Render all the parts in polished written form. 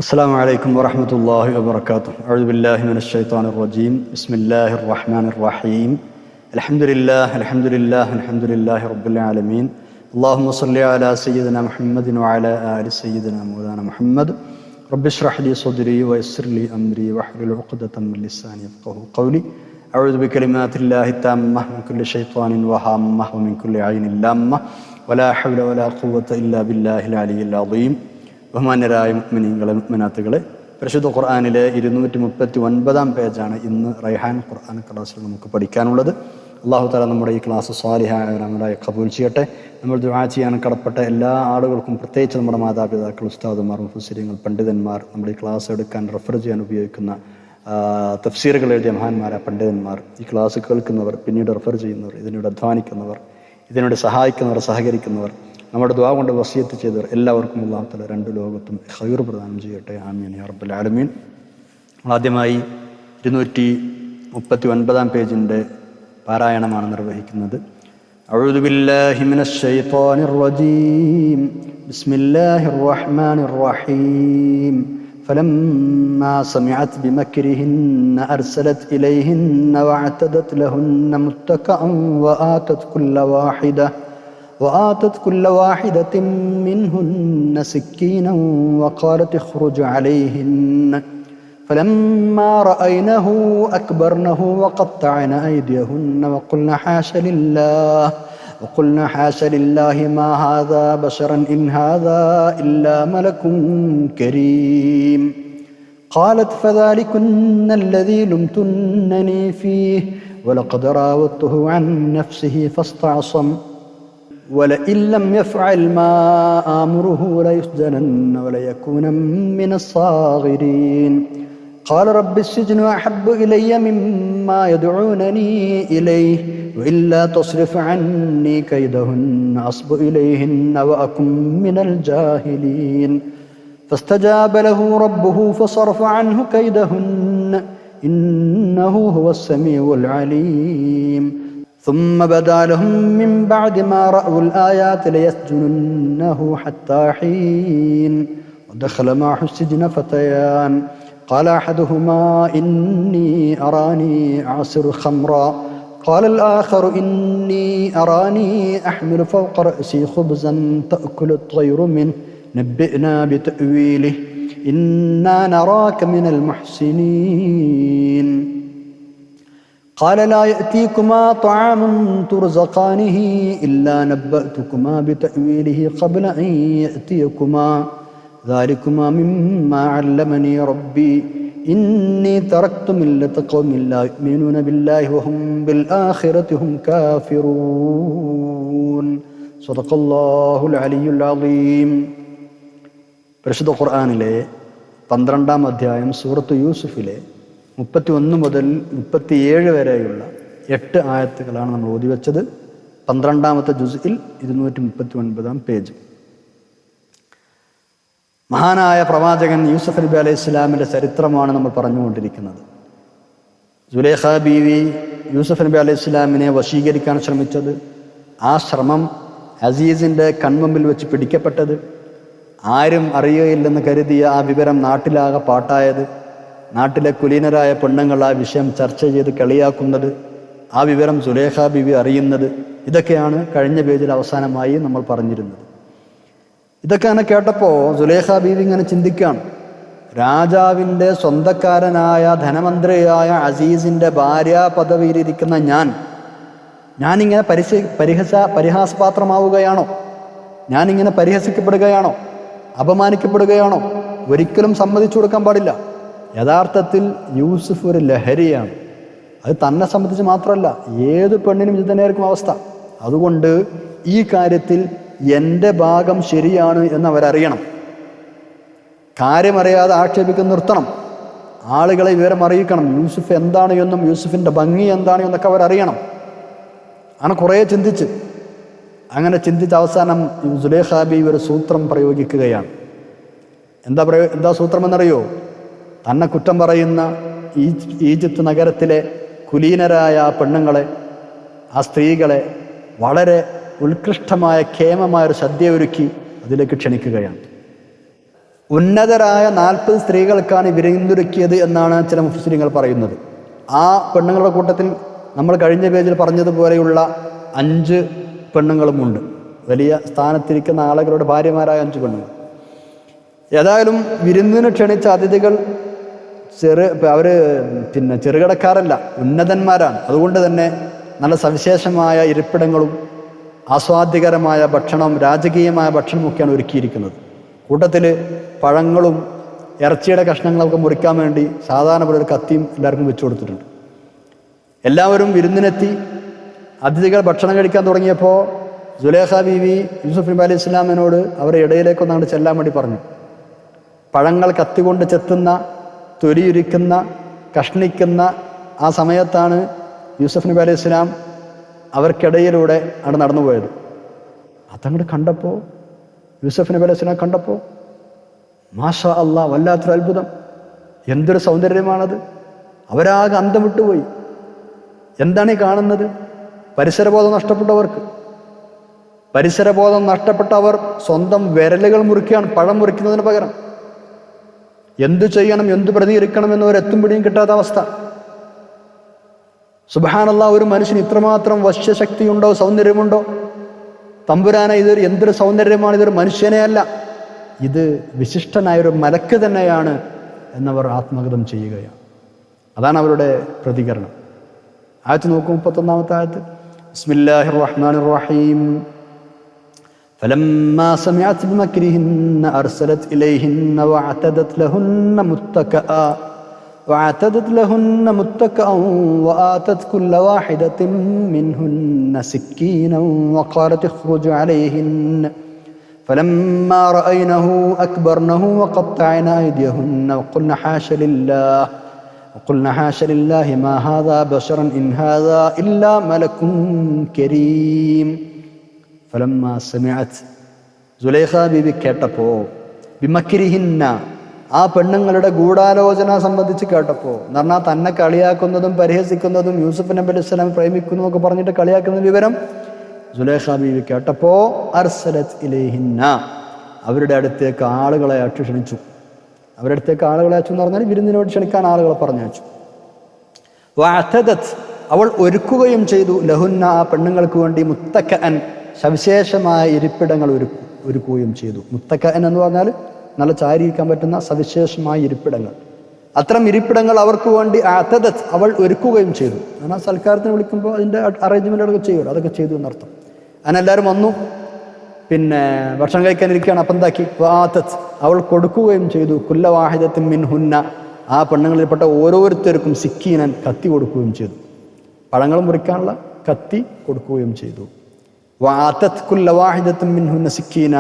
السلام عليكم ورحمة الله وبركاته. أعوذ بالله من الشيطان الرجيم. بسم الله الرحمن الرحيم. الحمد لله رب العالمين. اللهم صل على سيدنا محمد وعلى آل سيدنا مولانا محمد. رب اشرح لي صدري ويسر لي أمري واحلل عقدة من لساني يفقهوا قولي. أعوذ بكلمات الله التامة من كل شيطان وهامة ومن كل عين لامة ولا حول ولا قوة إلا بالله العلي العظيم. ബഹുമാന്യരായ മുഅ്മിനീങ്ങളെ മുഅ്മിനാത്തുകളെ, പരിശുദ്ധ ഖുർആനിലെ 239 പേജാണ് ഇന്ന് റൈഹാൻ ഖുർആൻ ക്ലാസ്സിൽ നമുക്ക് പഠിക്കാനുള്ളത്. അല്ലാഹു തആല നമ്മുടെ ഈ ക്ലാസ് സ്വാലിഹായ അമലായി ഖബൂൽ ചെയ്യട്ടെ. നമ്മൾ ദുആ ചെയ്യാൻ കടപ്പെട്ട എല്ലാ ആളുകൾക്കും, പ്രത്യേകിച്ച് നമ്മുടെ മാതാപിതാക്കൾ, ഉസ്താദുമാർ, മുഫസ്സിരീങ്ങൾ, പണ്ഡിതന്മാർ, നമ്മുടെ ഈ ക്ലാസ് എടുക്കാൻ റെഫർ ചെയ്യാൻ ഉപയോഗിക്കുന്ന തഫ്സീറുകൾ എഴുതിയ മഹാന്മാരായ പണ്ഡിതന്മാർ, ഈ ക്ലാസ് കേൾക്കുന്നവർ, പിന്നീട് റെഫർ ചെയ്യുന്നവർ, ഇതിനോട് അധ്വാനിക്കുന്നവർ, ഇതിനോട് സഹായിക്കുന്നവർ, സഹകരിക്കുന്നവർ, നമ്മുടെ ദുആ കൊണ്ട് വസിയത്ത് ചെയ്തവർ എല്ലാവർക്കും അല്ലാഹു തആല രണ്ട് ലോകത്തും ഖൈർ പ്രദാനം ചെയ്യട്ടെ. ആമീൻ യാ റബ്ബൽ ആലമീൻ. ആദ്യമായി 239 പേജിൻ്റെ പാരായണമാണ് നിർവഹിക്കുന്നത്. അഊദു ബില്ലാഹി മിനശ് ശൈത്വാനിർ റജീം. ബിസ്മില്ലാഹിർ റഹ്മാനിർ റഹീം. فلما سمعت بمكرهن أرسلت إليهن واعتدت لهن متكأ وآتت كل واحدة منهن سكينا وقالت اخرج عليهن فلما رأينه أكبرنه وقطعن أيديهن وقلن حاش لله ما هذا بشرا إن هذا إلا ملك كريم. قالت فذلكن الذي لمتنني فيه ولقد راودته عن نفسه فاستعصم ولئن لم يفعل ما آمره ليسجنن وليكون من الصاغرين. قال رب السجن أحب إلي مما يدعونني إليه وإلا تصرف عني كيدهن أصب إليهن وأكن من الجاهلين. فاستجاب له ربه فصرف عنه كيدهن إنه هو السميع العليم. ثم بدا لهم من بعد ما رأوا الآيات ليسجننه حتى حين. ودخل معه السجن فتيان قال أحدهما إني أراني أعصر خمرا قال الآخر إني أراني أحمل فوق رأسي خبزا تأكل الطير منه نبئنا بتأويله إنا نراك من المحسنين. قال لا يأتيكما طعام ترزقانه إلا نبأتكما بتأويله قبل أن يأتيكما ذلكما مما علمني ربي إني تركت ملة قوم لا يؤمنون بالله وهم بالآخرة هم كافرون. صدق الله العلي العظيم. പരിശുദ്ധ ഖുർആനിലെ 12-ാം അധ്യായം സൂറത്ത് യൂസുഫിലെ 31 മുതൽ 37 വരെയുള്ള 8 ആയത്തുകളാണ് നമ്മൾ ഓതിവെച്ചത്. 12-ാമത്തെ ജുസ്ഇൽ 239 പേജ്. മഹാനായ പ്രവാചകൻ യൂസുഫ് നബി അലൈഹി ഇസ്ലാമിൻ്റെ ചരിത്രമാണ് നമ്മൾ പറഞ്ഞുകൊണ്ടിരിക്കുന്നത്. സുലൈഖ ബീവി യൂസുഫ് നബി അലൈഹി ഇസ്ലാമിനെ വശീകരിക്കാൻ ശ്രമിച്ചത്, ആ ശ്രമം അസീസിൻ്റെ കൺമുമ്പിൽ വെച്ച് പിടിക്കപ്പെട്ടത്, ആരും അറിയുകയില്ലെന്ന് കരുതിയ ആ വിവരം നാട്ടിലാകെ പാട്ടായത്, നാട്ടിലെ കുലീനരായ പെണ്ണുങ്ങൾ ആ വിഷയം ചർച്ച ചെയ്ത് കളിയാക്കുന്നത്, ആ വിവരം സുലൈഖ ബീവി അറിയുന്നത്, ഇതൊക്കെയാണ് കഴിഞ്ഞ പേജിൽ അവസാനമായി നമ്മൾ പറഞ്ഞിരുന്നത്. ഇതൊക്കെ അങ്ങനെ കേട്ടപ്പോൾ സുലൈഖ ബീവി ഇങ്ങനെ ചിന്തിക്കുകയാണ്, രാജാവിൻ്റെ സ്വന്തക്കാരനായ ധനമന്ത്രിയായ അസീസിൻ്റെ ഭാര്യ പദവിയിലിരിക്കുന്ന ഞാനിങ്ങനെ പരിഹാസപാത്രമാവുകയാണോ? ഞാനിങ്ങനെ പരിഹസിക്കപ്പെടുകയാണോ? അപമാനിക്കപ്പെടുകയാണോ? ഒരിക്കലും സമ്മതിച്ചു കൊടുക്കാൻ പാടില്ല. യഥാർത്ഥത്തിൽ യൂസുഫ് ഒരു ലഹരിയാണ്. അത് തന്നെ സംബന്ധിച്ച് മാത്രമല്ല, ഏത് പെണ്ണിനും ഇത് തന്നെയായിരിക്കും അവസ്ഥ. അതുകൊണ്ട് ഈ കാര്യത്തിൽ എൻ്റെ ഭാഗം ശരിയാണ് എന്ന് അവരറിയണം. കാര്യമറിയാതെ ആക്ഷേപിക്കുന്ന നിർത്തണം. ആളുകളെ വിവരം അറിയിക്കണം. യൂസുഫ് എന്താണ് എന്നും യൂസുഫിൻ്റെ ഭംഗി എന്താണ് എന്നൊക്കെ അവരറിയണം. അങ്ങനെ കുറേ അങ്ങനെ ചിന്തിച്ച് അവസാനം സുലൈഖ ബീവി ഒരു സൂത്രം പ്രയോഗിക്കുകയാണ്. എന്താ സൂത്രമെന്നറിയോ? തന്നെ കുറ്റം പറയുന്ന ഈജിപ്ത് നഗരത്തിലെ കുലീനരായ ആ പെണ്ണുങ്ങളെ, ആ സ്ത്രീകളെ വളരെ ഉത്കൃഷ്ടമായ ക്ഷേമമായൊരു സദ്യ ഒരുക്കി അതിലേക്ക് ക്ഷണിക്കുകയാണ്. ഉന്നതരായ 40 സ്ത്രീകൾക്കാണ് വിരുന്നൊരുക്കിയത് എന്നാണ് ചില മുഫസ്സിരീങ്ങൾ പറയുന്നത്. ആ പെണ്ണുങ്ങളുടെ കൂട്ടത്തിൽ നമ്മൾ കഴിഞ്ഞ പേജിൽ പറഞ്ഞതുപോലെയുള്ള 5 പെണ്ണുങ്ങളുമുണ്ട്. വലിയ സ്ഥാനത്തിരിക്കുന്ന ആളുകളുടെ ഭാര്യമാരായ 5 പെണ്ണുങ്ങൾ. ഏതായാലും വിരുന്നിന് ക്ഷണിച്ച അതിഥികൾ അവർ ചെറുകിടക്കാരല്ല, ഉന്നതന്മാരാണ്. അതുകൊണ്ട് തന്നെ നല്ല സവിശേഷമായ ഇരിപ്പിടങ്ങളും ആസ്വാദ്യകരമായ ഭക്ഷണം, രാജകീയമായ ഭക്ഷണമൊക്കെയാണ് ഒരുക്കിയിരിക്കുന്നത്. കൂട്ടത്തിൽ പഴങ്ങളും ഇറച്ചിയുടെ കഷ്ണങ്ങളൊക്കെ മുറിക്കാൻ വേണ്ടി സാധാരണ പോലെ ഒരു കത്തിയും എല്ലാവർക്കും വെച്ചു കൊടുത്തിട്ടുണ്ട്. എല്ലാവരും വിരുന്നിനെത്തി. അതിഥികൾ ഭക്ഷണം കഴിക്കാൻ തുടങ്ങിയപ്പോൾ സുലൈഖ ബീവി യൂസുഫ് നബി അലൈഹി ഇസ്ലാമിനോട് അവരുടെ ഇടയിലേക്കൊന്നാണ്ട് ചെല്ലാൻ വേണ്ടി പറഞ്ഞു. പഴങ്ങൾ കത്തികൊണ്ട് ചെത്തുന്ന, തൊലിയുരിക്കുന്ന, കഷ്ണിക്കുന്ന ആ സമയത്താണ് യൂസുഫ് നബി അലൈഹി ഇസ്ലാം അവർക്കിടയിലൂടെ അവിടെ നടന്നുപോയത്. അതങ്ങോട്ട് കണ്ടപ്പോൾ, യൂസുഫ് നബി അലൈഹി ഇസ്ലാം കണ്ടപ്പോൾ മാഷാ അല്ലാഹ്, വല്ലാത്തൊരു അത്ഭുതം, എന്തൊരു സൗന്ദര്യമാണത്. അവരാകെ അന്തം വിട്ടുപോയി. എന്താണ് ഈ കാണുന്നത്? പരിസരബോധം നഷ്ടപ്പെട്ടവർക്ക്. പരിസരബോധം നഷ്ടപ്പെട്ടവർ സ്വന്തം വിരലുകൾ മുറിക്കുകയാണ് പഴം മുറിക്കുന്നതിന് പകരം. എന്തു ചെയ്യണം, എന്തു പ്രതികരിക്കണം എന്നവരെത്തും പിടിയും കിട്ടാത്ത അവസ്ഥ. സുബ്ഹാനല്ലാഹ്, ഒരു മനുഷ്യന് ഇത്രമാത്രം വശ്യശക്തിയുണ്ടോ, സൗന്ദര്യമുണ്ടോ? തമ്പുരാനെ, ഇതൊരു എന്തൊരു സൗന്ദര്യമാണ്, ഇതൊരു മനുഷ്യനെ അല്ല, ഇത് വിശിഷ്ടനായൊരു മലക്ക് തന്നെയാണ് എന്നവർ ആത്മഗതം ചെയ്യുകയാണ്. അതാണ് അവരുടെ പ്രതികരണം. ആയത്ത് നോക്കൂ, 31-ാമത്തെ ആയത്ത്. ബിസ്മില്ലാഹിർ റഹ്മാനിർ റഹീം. فلما سمعت بمكرهن أرسلت إليهن وأعتدت لهن متكأ وآتت كل واحدة منهن سكينا وقالت اخرج عليهن فلما رأينه أكبرنه وقطعن أيديهن وقلن حاش لله ما هذا بشرا إن هذا إلا ملك كريم. ഫലമ്മാ സമിഅത്, സുലൈഖ ബീബി കേട്ടപ്പോൾ, ബിമക്രിഹിന്ന, ആ പെണ്ണുങ്ങളുടെ ഗൂഢാലോചന സംബന്ധിച്ച് കേട്ടപ്പോൾ, എന്ന് പറഞ്ഞാൽ തന്നെ കളിയാക്കുന്നതും പരിഹസിക്കുന്നതും യൂസുഫ് നബി അലൈഹി സ്വലാം പ്രേമിക്കുന്നു ഒക്കെ പറഞ്ഞിട്ട് കളിയാക്കുന്ന വിവരം സുലൈഖ ബീബി കേട്ടപ്പോൾ, അർസലത് ഇലൈഹിന്ന, അവരുടെ അടുത്തേക്ക് ആളുകളെ ക്ഷണിച്ചു. അവരുടെ അടുത്തേക്ക് ആളുകളെ അയച്ചു എന്ന് പറഞ്ഞാൽ വിരുന്നിനോട് ക്ഷണിക്കാൻ ആളുകളെ പറഞ്ഞയച്ചു. വഅതദത്, അവൾ ഒരുക്കുകയും ചെയ്തു, ലഹുന്ന, ആ പെണ്ണുങ്ങൾക്ക് വേണ്ടി, മുത്തക്കഅൻ, സവിശേഷമായ ഇരിപ്പിടങ്ങൾ ഒരുക്കുകയും ചെയ്തു. മുത്തക്കഅൻ എന്ന് പറഞ്ഞാൽ നല്ല ചാരിയിരിക്കാൻ പറ്റുന്ന സവിശേഷമായ ഇരിപ്പിടങ്ങൾ. അത്തരം ഇരിപ്പിടങ്ങൾ അവർക്ക് വേണ്ടി അഅതദത്, അവൾ ഒരുക്കുകയും ചെയ്തു. എന്നാൽ സൽക്കാരത്തിന് വിളിക്കുമ്പോൾ അതിൻ്റെ അറേഞ്ച്മെൻറ്റുകളൊക്കെ ചെയ്യുമല്ലോ, അതൊക്കെ ചെയ്തു എന്നർത്ഥം. അങ്ങനെ എല്ലാവരും വന്നു, ഭക്ഷണം കഴിക്കാനിരിക്കുകയാണ്. അപ്പം എന്താക്കി? വആതത്, അവൾ കൊടുക്കുകയും ചെയ്തു, കുല്ല വാഹിദത്തിൻ മിൻഹുന്ന, ആ പെണ്ണുങ്ങളിൽപ്പെട്ട ഓരോരുത്തർക്കും സിക്കീനൻ, കത്തി കൊടുക്കുകയും ചെയ്തു. പഴങ്ങൾ മുറിക്കാനുള്ള കത്തി കൊടുക്കുകയും ചെയ്തു. വആതത് കുല്ല വാഹിദത്തിൻ മിൻഹുന്ന സിക്കീന,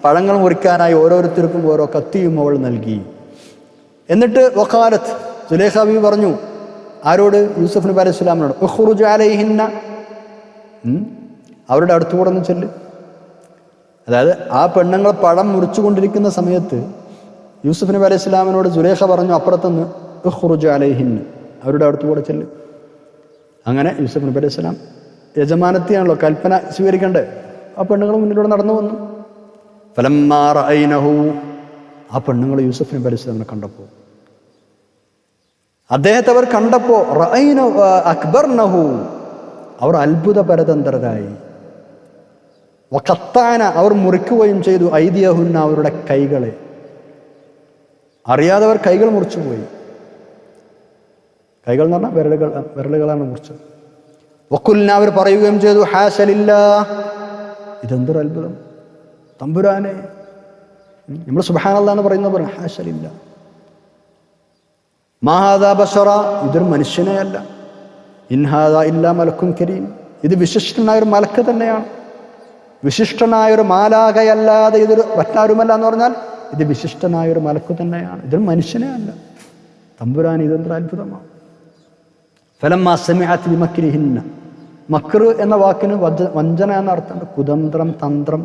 പഴങ്ങൾ മുറിക്കാനായി ഓരോരുത്തർക്കും ഓരോ കത്തിയും അവൾ നൽകി. എന്നിട്ട് വഖാലത്ത്, സുലൈഖ ബീവി പറഞ്ഞു, ആരോട്? യൂസുഫ് നബി അലൈഹി സ്വലാമിനോട്. ഉഖ്റുജ് അലൈഹിന്ന, അവരുടെ അടുത്തുകൂടെ ഒന്ന് ചെല്ല്. അതായത് ആ പെണ്ണുങ്ങൾ പഴം മുറിച്ചുകൊണ്ടിരിക്കുന്ന സമയത്ത് യൂസുഫ് നബി അലൈഹി സ്വലാമിനോട് സുലൈഖ പറഞ്ഞു, അപ്പുറത്തുനിന്ന് ഉഖ്റുജ് അലൈഹിന്ന, അവരുടെ അടുത്തുകൂടെ ചെല്ല്. അങ്ങനെ യൂസുഫ് നബി അലൈഹി സ്വലാം, യജമാനത്തെയാണല്ലോ, കൽപ്പന സ്വീകരിക്കണ്ടേ, ആ പെണ്ണുങ്ങൾ മുന്നിലൂടെ നടന്നു വന്നു. ഫലമ്മാ റഅയ്നഹു, ആ പെണ്ണുങ്ങൾ യൂസുഫ് നബി അലൈഹി സ്വലാമിനെ കണ്ടപ്പോൾ, അദ്ദേഹത്തെ അവർ കണ്ടപ്പോൾ, റഅയ്നഹു അക്ബർനഹു, അവർ അത്ഭുത പരതന്ത്രരായി. വഖത്തഅന, അവർ മുറിക്കുകയും ചെയ്തു, ഐദിയഹുന്ന, അവരുടെ കൈകളെ. അറിയാതെ അവർ കൈകൾ മുറിച്ചുപോയി. കൈകൾ എന്ന് പറഞ്ഞാൽ വിരലുകളാണ് മുറിച്ചത്. വഖുൽന, അവർ പറയുകയും ചെയ്തു, ഹാശ ലില്ലാഹ്, ഇതെന്തൊരു അത്ഭുതം, തമ്പുരാനെ. നമ്മൾ സുബ്ഹാനല്ലാഹ് എന്ന് പറയുന്നത് പറഞ്ഞു, ഹാശ ലില്ലാഹ്, മാ ഹാദാ ബശറ, ഇതൊരു മനുഷ്യനെ അല്ല, ഇൻ ഹാദാ ഇല്ലാ മലക്കുൻ കരീം, ഇത് വിശിഷ്ടനായൊരു മലക്ക് തന്നെയാണ്, വിശിഷ്ടനായൊരു മാലാഖയല്ലാതെ ഇതൊരു മറ്റാരുമല്ല എന്ന് പറഞ്ഞാൽ ഇത് വിശിഷ്ടനായൊരു മലക്ക് തന്നെയാണ്, ഇതൊരു മനുഷ്യനെ അല്ല. തമ്പുരാൻ, ഇതെന്തൊരു അത്ഭുതമാണ്. ഫലമ്മാ സമിഅത് ബിമക്രിഹിന്ന, മക്ർ എന്ന വാക്കിന് വഞ്ചന എന്ന അർത്ഥമുണ്ട്. കുതന്ത്രം, തന്ത്രം,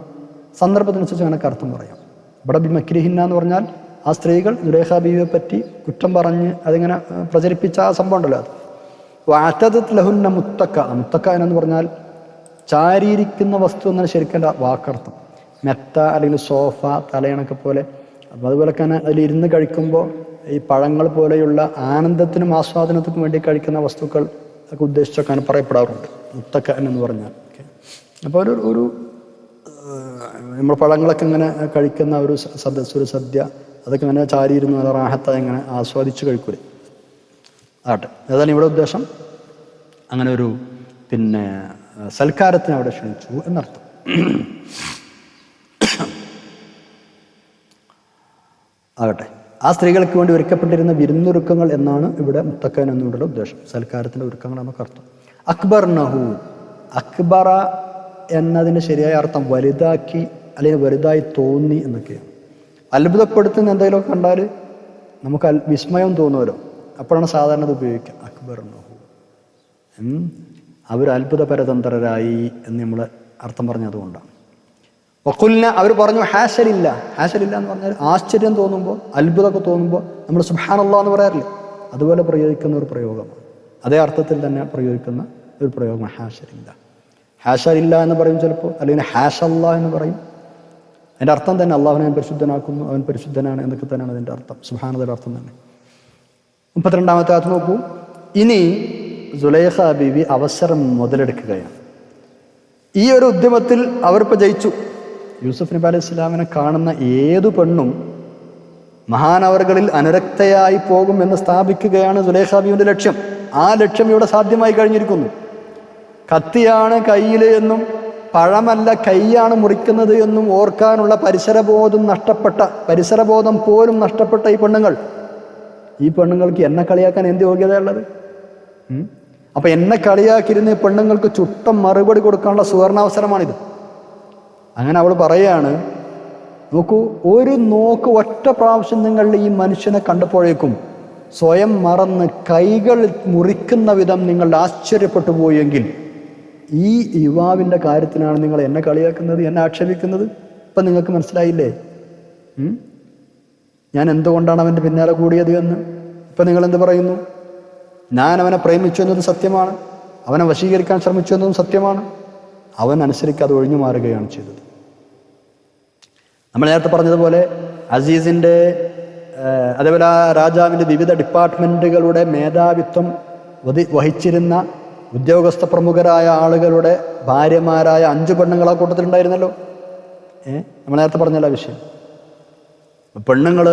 സന്ദർഭത്തിനനുസരിച്ച് അങ്ങനെ അർത്ഥം പറയാം. ഇവിടെ ബിമക്രിഹിന്ന എന്ന് പറഞ്ഞാൽ ആ സ്ത്രീകൾ സുലൈഖ ബീവിയെ പറ്റി കുറ്റം പറഞ്ഞ് അതിങ്ങനെ പ്രചരിപ്പിച്ച ആ സംഭവം ഉണ്ടല്ലോ, അത്. വഅതദത് ലഹുന്ന മുത്തക്ക, മുത്തക്ക എന്ന് പറഞ്ഞാൽ ചാരിയിരിക്കുന്ന വസ്തു എന്നാണ് ശരിക്കും വാക്കർത്ഥം. മെത്ത അല്ലെങ്കിൽ സോഫ, തലയണക്കെ പോലെ അപ്പോൾ അതുപോലെ തന്നെ അതിലിരുന്ന് കഴിക്കുമ്പോൾ ഈ പഴങ്ങൾ പോലെയുള്ള ആനന്ദത്തിനും ആസ്വാദനത്തിനും വേണ്ടി കഴിക്കുന്ന വസ്തുക്കൾ ഒക്കെ ഉദ്ദേശിച്ചൊക്കെ അങ്ങനെ പറയപ്പെടാറുണ്ട് മുത്തക്കൻ എന്ന് പറഞ്ഞാൽ. അപ്പോൾ ഒരു നമ്മൾ പഴങ്ങളൊക്കെ ഇങ്ങനെ കഴിക്കുന്ന ഒരു സദ്യ അതൊക്കെ ഇങ്ങനെ ചാരിയിരുന്ന് നല്ല റാഹത്തായി ഇങ്ങനെ ആസ്വദിച്ച് കഴിക്കൂലേ, ആട്ടെ. അതാണ് ഇവിടെ ഉദ്ദേശം. അങ്ങനെ ഒരു സൽക്കാരത്തിന് അവിടെ ക്ഷണിച്ചു എന്നർത്ഥം. ആകട്ടെ, ആ സ്ത്രീകൾക്ക് വേണ്ടി ഒരുക്കപ്പെട്ടിരുന്ന വിരുന്നൊരുക്കങ്ങൾ എന്നാണ് ഇവിടെ മുത്തക്കൻ എന്നുകൊണ്ടുള്ള ഉദ്ദേശം. സൽക്കാരത്തിൻ്റെ ഒരുക്കങ്ങൾ എന്നൊക്കെ അർത്ഥം. അക്ബർനഹു, അക്ബറ എന്നതിൻ്റെ ശരിയായ അർത്ഥം വലുതാക്കി അല്ലെങ്കിൽ വലുതായി തോന്നി എന്നൊക്കെയാണ്. അത്ഭുതപ്പെടുത്തുന്ന എന്തെങ്കിലുമൊക്കെ കണ്ടാൽ നമുക്ക് വിസ്മയം തോന്നുമല്ലോ, അപ്പോഴാണ് സാധാരണ അത് ഉപയോഗിക്കുക. അക്ബർനഹു, അവർ അത്ഭുതപരതന്ത്രരായി എന്ന് നമ്മൾ അർത്ഥം പറഞ്ഞതുകൊണ്ടാണ്. വഖുൽന, അവർ പറഞ്ഞു ഹാശലില്ല. ഹാശലില്ല എന്ന് പറഞ്ഞാൽ ആശ്ചര്യം തോന്നുമ്പോൾ, അത്ഭുതമൊക്കെ തോന്നുമ്പോൾ നമ്മൾ സുബ്ഹാനല്ലാഹ് എന്ന് പറയാറില്ലേ, അതുപോലെ പ്രയോഗിക്കുന്ന ഒരു പ്രയോഗമാണ്. അതേ അർത്ഥത്തിൽ തന്നെ പ്രയോഗിക്കുന്ന ഒരു പ്രയോഗമാണ് ഹാശലില്ല. ഹാശലില്ല എന്ന് പറയും ചിലപ്പോൾ, അല്ലെങ്കിൽ ഹാഷല്ലാ എന്ന് പറയും. അതിൻ്റെ അർത്ഥം തന്നെ അള്ളാഹുവിനെ ഞാൻ പരിശുദ്ധനാക്കുന്നു, അവൻ പരിശുദ്ധനാണ് എന്നൊക്കെ തന്നെയാണ് അതിൻ്റെ അർത്ഥം. സുബ്ഹാനയുടെ അർത്ഥം തന്നെ. 32-ാമത്തെ ആയത്ത് നോക്കൂ. ഇനി സുലൈഖ ബീവി അവസരം മുതലെടുക്കുകയാണ്. ഈ ഒരു ഉദ്യമത്തിൽ അവരിപ്പോൾ ജയിച്ചു. യൂസുഫ് നബി അലൈഹി ഇസ്ലാമിനെ കാണുന്ന ഏതു പെണ്ണും മഹാനവറുകളിൽ അനുരക്തയായി പോകും എന്ന് സ്ഥാപിക്കുകയാണ് സുലൈഖ ബീവിൻ്റെ ലക്ഷ്യം. ആ ലക്ഷ്യം ഇവിടെ സാധ്യമായി കഴിഞ്ഞിരിക്കുന്നു. കത്തിയാണ് കയ്യിൽ എന്നും പഴമല്ല കൈയാണ് മുറിക്കുന്നത് എന്നും ഓർക്കാനുള്ള പരിസരബോധം പോലും നഷ്ടപ്പെട്ട ഈ പെണ്ണുങ്ങൾക്ക് എന്നെ കളിയാക്കാൻ എന്ത് യോഗ്യതയുള്ളത്? അപ്പം എന്നെ കളിയാക്കിയിരുന്ന ഈ പെണ്ണുങ്ങൾക്ക് ചുട്ടം മറുപടി കൊടുക്കാനുള്ള സുവർണാവസരമാണിത്. അങ്ങനെ അവൾ പറയാണ്, നോക്കൂ, ഒരു നോക്ക് ഒറ്റ പ്രാവശ്യം നിങ്ങൾ ഈ മനുഷ്യനെ കണ്ടപ്പോഴേക്കും സ്വയം മറന്ന് കൈകൾ മുറിക്കുന്ന വിധം നിങ്ങൾ ആശ്ചര്യപ്പെട്ടു പോയെങ്കിൽ ഈ യുവാവിൻ്റെ കാര്യത്തിനാണ് നിങ്ങൾ എന്നെ കളിയാക്കുന്നത്, എന്നെ ആക്ഷേപിക്കുന്നത്. ഇപ്പം നിങ്ങൾക്ക് മനസ്സിലായില്ലേ ഞാൻ എന്തുകൊണ്ടാണ് അവൻ്റെ പിന്നാലെ കൂടിയത് എന്ന്? ഇപ്പം നിങ്ങൾ എന്ത് പറയുന്നു? ഞാൻ അവനെ പ്രേമിച്ചു എന്നത് സത്യമാണ്, അവനെ വശീകരിക്കാൻ ശ്രമിച്ചു എന്നതും സത്യമാണ്. അവൻ അനുസരിക്കാതെ ഒഴിഞ്ഞു മാറുകയാണ് ചെയ്തത്. നമ്മൾ നേരത്തെ പറഞ്ഞതുപോലെ അസീസിൻ്റെ അതേപോലെ ആ രാജാവിൻ്റെ വിവിധ ഡിപ്പാർട്ട്മെൻറ്റുകളുടെ മേധാവിത്വം വഹിച്ചിരുന്ന ഉദ്യോഗസ്ഥ പ്രമുഖരായ ആളുകളുടെ ഭാര്യമാരായ 5 പെണ്ണുങ്ങൾ ആ കൂട്ടത്തിലുണ്ടായിരുന്നല്ലോ. നമ്മൾ നേരത്തെ പറഞ്ഞല്ലോ വിഷയം. പെണ്ണുങ്ങൾ